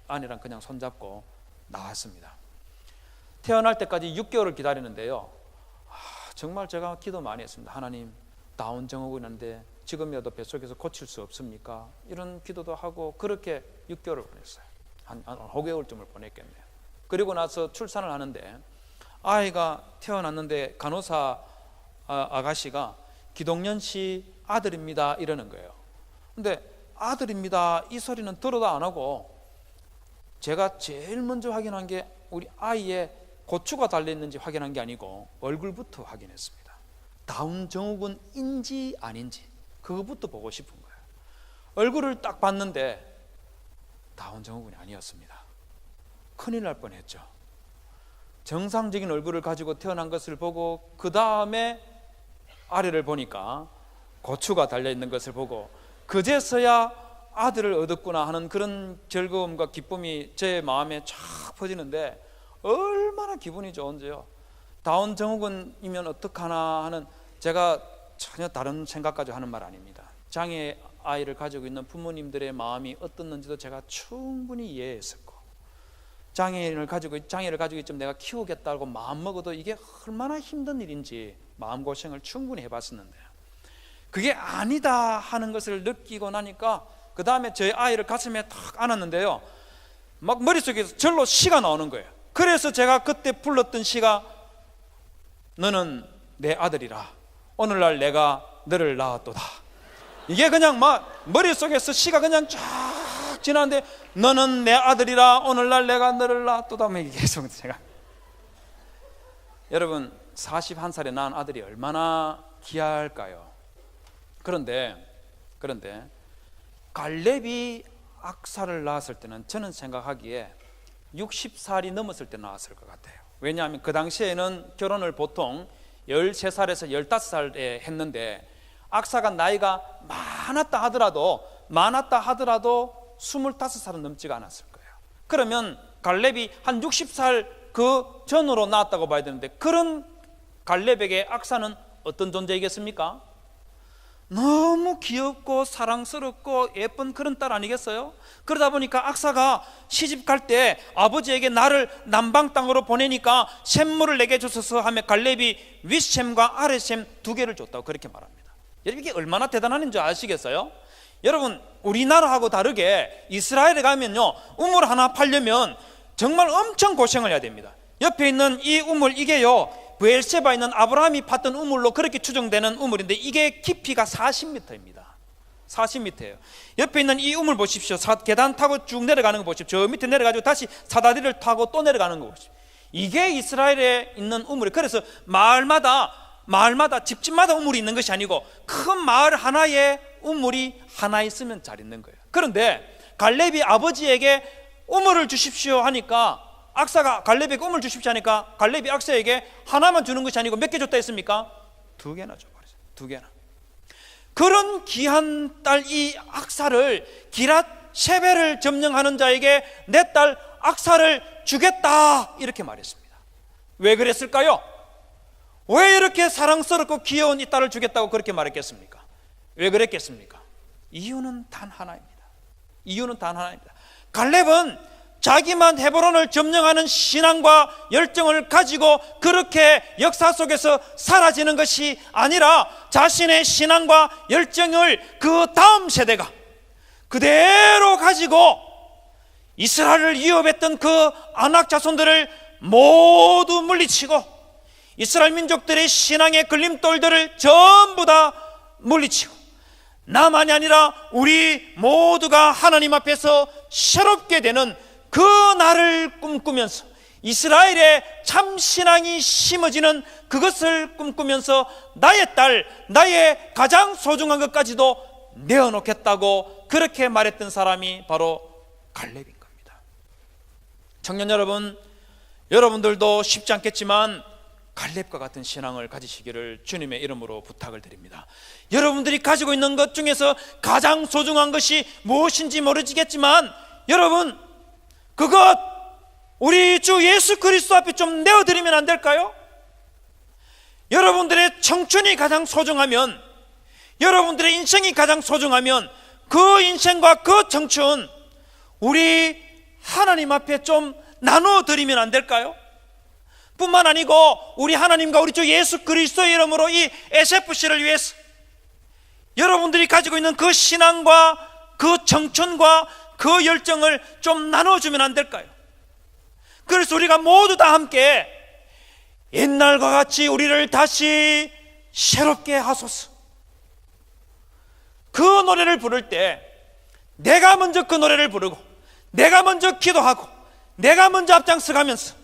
아내랑 그냥 손잡고 나왔습니다. 태어날 때까지 6개월을 기다리는데요, 정말 제가 기도 많이 했습니다. 하나님, 다운 증후군인데 지금이라도 뱃속에서 고칠 수 없습니까? 이런 기도도 하고 그렇게 6개월을 보냈어요. 한 5개월쯤을 보냈겠네요. 그리고 나서 출산을 하는데 아이가 태어났는데 간호사 아가씨가 기동년 씨 아들입니다 이러는 거예요. 근데 아들입니다 이 소리는 들어도 안 하고, 제가 제일 먼저 확인한 게 우리 아이의 고추가 달려있는지 확인한 게 아니고 얼굴부터 확인했습니다. 다운 증후군인지 아닌지 그거부터 보고 싶은 거예요. 얼굴을 딱 봤는데 다운증후군이 아니었습니다. 큰일 날 뻔했죠. 정상적인 얼굴을 가지고 태어난 것을 보고 그 다음에 아래를 보니까 고추가 달려있는 것을 보고 그제서야 아들을 얻었구나 하는 그런 즐거움과 기쁨이 제 마음에 쫙 퍼지는데 얼마나 기분이 좋은지요. 다운증후군이면 어떡하나 하는, 제가 전혀 다른 생각까지 하는 말 아닙니다. 장애 아이를 가지고 있는 부모님들의 마음이 어떻는지도 제가 충분히 이해했었고, 장애를 가지고 있지만 내가 키우겠다고 마음먹어도 이게 얼마나 힘든 일인지 마음고생을 충분히 해봤었는데, 그게 아니다 하는 것을 느끼고 나니까 그 다음에 저희 아이를 가슴에 탁 안았는데요, 막 머릿속에서 절로 시가 나오는 거예요. 그래서 제가 그때 불렀던 시가 너는 내 아들이라 오늘날 내가 너를 낳았도다. 이게 그냥 막 머릿속에서 시가 그냥 쫙 지나는데 너는 내 아들이라 오늘날 내가 너를 낳았도다. 이게 계속 제가, 여러분 41살에 낳은 아들이 얼마나 귀할까요? 그런데 갈렙이 악사를 낳았을 때는 저는 생각하기에 60살이 넘었을 때 낳았을 것 같아요. 왜냐하면 그 당시에는 결혼을 보통 13살에서 15살에 했는데 악사가 나이가 많았다 하더라도 25살은 넘지가 않았을 거예요. 그러면 갈렙이 한 60살 그 전으로 낳았다고 봐야 되는데, 그런 갈렙에게 악사는 어떤 존재이겠습니까? 너무 귀엽고 사랑스럽고 예쁜 그런 딸 아니겠어요? 그러다 보니까 악사가 시집 갈 때 아버지에게 나를 남방 땅으로 보내니까 샘물을 내게 주소서 하며 갈렙이 윗샘과 아랫샘 두 개를 줬다고 그렇게 말합니다. 여러분 이게 얼마나 대단한 줄 아시겠어요? 여러분 우리나라하고 다르게 이스라엘에 가면요, 우물 하나 팔려면 정말 엄청 고생을 해야 됩니다. 옆에 있는 이 우물, 이게요 브엘세바에 있는 아브라함이 팠던 우물로 그렇게 추정되는 우물인데 이게 깊이가 40m입니다. 40m예요. 옆에 있는 이 우물 보십시오. 계단 타고 쭉 내려가는 거 보십시오. 저 밑에 내려가지고 다시 사다리를 타고 또 내려가는 거 보십시오. 이게 이스라엘에 있는 우물이에요. 그래서 마을마다 집집마다 우물이 있는 것이 아니고 큰 마을 하나에 우물이 하나 있으면 잘 있는 거예요. 그런데 갈렙이 아버지에게 우물을 주십시오 하니까, 악사가 갈렙에게 우물 주십시오 하니까 갈렙이 악사에게 하나만 주는 것이 아니고 몇 개 줬다 했습니까? 2개나 줘버렸어요. 2개나. 그런 귀한 딸 이 악사를, 기랏 셰베를 점령하는 자에게 내 딸 악사를 주겠다 이렇게 말했습니다. 왜 그랬을까요? 왜 이렇게 사랑스럽고 귀여운 이 딸을 주겠다고 그렇게 말했겠습니까? 왜 그랬겠습니까? 이유는 단 하나입니다. 갈렙은 자기만 헤브론을 점령하는 신앙과 열정을 가지고 그렇게 역사 속에서 사라지는 것이 아니라 자신의 신앙과 열정을 그 다음 세대가 그대로 가지고 이스라엘을 위협했던 그 아낙 자손들을 모두 물리치고 이스라엘 민족들의 신앙의 걸림돌들을 전부 다 물리치고 나만이 아니라 우리 모두가 하나님 앞에서 새롭게 되는 그 날을 꿈꾸면서 이스라엘의 참 신앙이 심어지는 그것을 꿈꾸면서 나의 딸, 나의 가장 소중한 것까지도 내어놓겠다고 그렇게 말했던 사람이 바로 갈렙인 겁니다. 청년 여러분, 여러분들도 쉽지 않겠지만 갈렙과 같은 신앙을 가지시기를 주님의 이름으로 부탁을 드립니다. 여러분들이 가지고 있는 것 중에서 가장 소중한 것이 무엇인지 모르겠지만 여러분, 그것 우리 주 예수 그리스도 앞에 좀 내어드리면 안 될까요? 여러분들의 청춘이 가장 소중하면, 여러분들의 인생이 가장 소중하면 그 인생과 그 청춘 우리 하나님 앞에 좀 나눠드리면 안 될까요? 뿐만 아니고 우리 하나님과 우리 주 예수 그리스도의 이름으로 이 SFC를 위해서 여러분들이 가지고 있는 그 신앙과 그 청춘과 그 열정을 좀 나눠주면 안 될까요? 그래서 우리가 모두 다 함께 옛날과 같이 우리를 다시 새롭게 하소서. 그 노래를 부를 때 내가 먼저 그 노래를 부르고 내가 먼저 기도하고 내가 먼저 앞장서가면서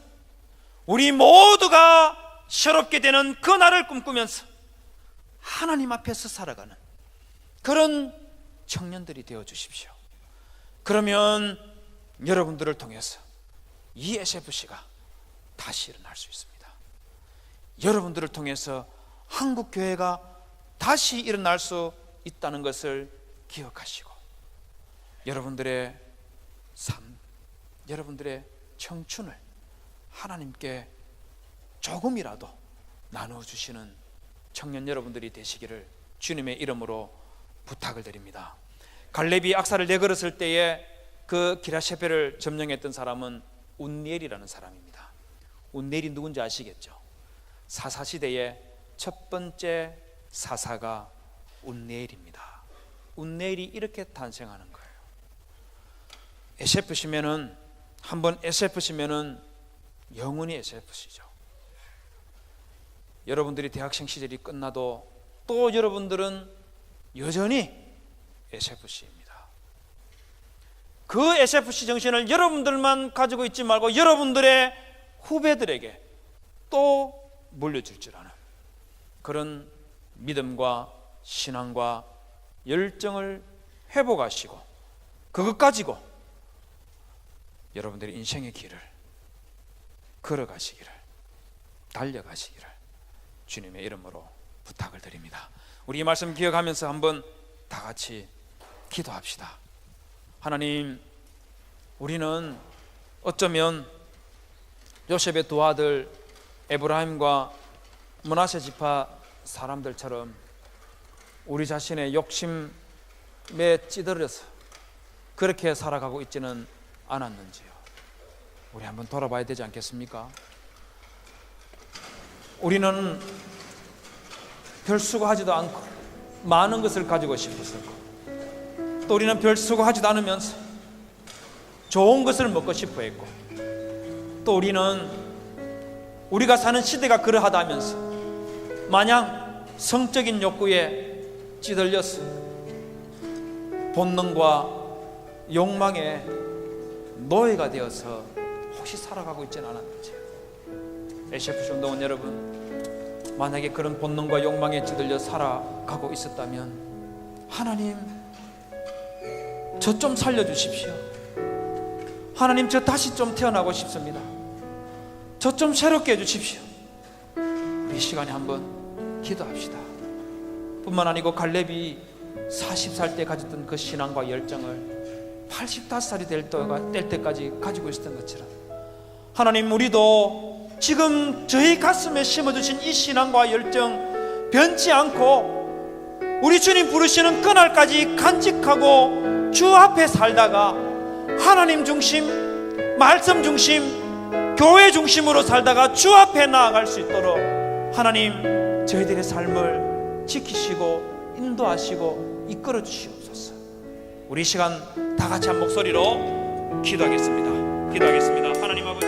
우리 모두가 새롭게 되는 그 날을 꿈꾸면서 하나님 앞에서 살아가는 그런 청년들이 되어 주십시오. 그러면 여러분들을 통해서 이 SFC가 다시 일어날 수 있습니다. 여러분들을 통해서 한국교회가 다시 일어날 수 있다는 것을 기억하시고, 여러분들의 삶, 여러분들의 청춘을 하나님께 조금이라도 나누어주시는 청년 여러분들이 되시기를 주님의 이름으로 부탁을 드립니다. 갈렙이 악사를 내걸었을 때에 그 기라셰페를 점령했던 사람은 운니엘이라는 사람입니다. 운니엘이 누군지 아시겠죠? 사사시대의 첫 번째 사사가 운니엘입니다. 운니엘이 이렇게 탄생하는 거예요. SFC면은, 한번 SFC면은 영원히 SFC죠. 여러분들이 대학생 시절이 끝나도 또 여러분들은 여전히 SFC입니다. 그 SFC 정신을 여러분들만 가지고 있지 말고 여러분들의 후배들에게 또 물려줄 줄 아는 그런 믿음과 신앙과 열정을 회복하시고, 그것 가지고 여러분들의 인생의 길을 걸어가시기를, 달려가시기를 주님의 이름으로 부탁을 드립니다. 우리 이 말씀 기억하면서 한번 다 같이 기도합시다. 하나님, 우리는 어쩌면 요셉의 두 아들 에브라임과 므낫세 지파 사람들처럼 우리 자신의 욕심에 찌들어서 그렇게 살아가고 있지는 않았는지요. 우리 한번 돌아봐야 되지 않겠습니까? 우리는 별 수고하지도 않고 많은 것을 가지고 싶었었고, 또 우리는 별 수고하지도 않으면서 좋은 것을 먹고 싶어 했고, 또 우리는 우리가 사는 시대가 그러하다 하면서 마냥 성적인 욕구에 찌들려서 본능과 욕망의 노예가 되어서 혹시 살아가고 있지는 않았는지. SFC 운동원 여러분, 만약에 그런 본능과 욕망에 찌들려 살아가고 있었다면 하나님, 저 좀 살려주십시오. 하나님, 저 다시 좀 태어나고 싶습니다. 저 좀 새롭게 해주십시오. 우리 시간에 한번 기도합시다. 뿐만 아니고 갈렙이 40살 때 가졌던 그 신앙과 열정을 85살이 될 때까지 가지고 있었던 것처럼, 하나님, 우리도 지금 저희 가슴에 심어주신 이 신앙과 열정 변치 않고 우리 주님 부르시는 그날까지 간직하고 주 앞에 살다가 하나님 중심, 말씀 중심, 교회 중심으로 살다가 주 앞에 나아갈 수 있도록 하나님, 저희들의 삶을 지키시고 인도하시고 이끌어 주시옵소서. 우리 시간 다 같이 한 목소리로 기도하겠습니다. 하나님 아버지,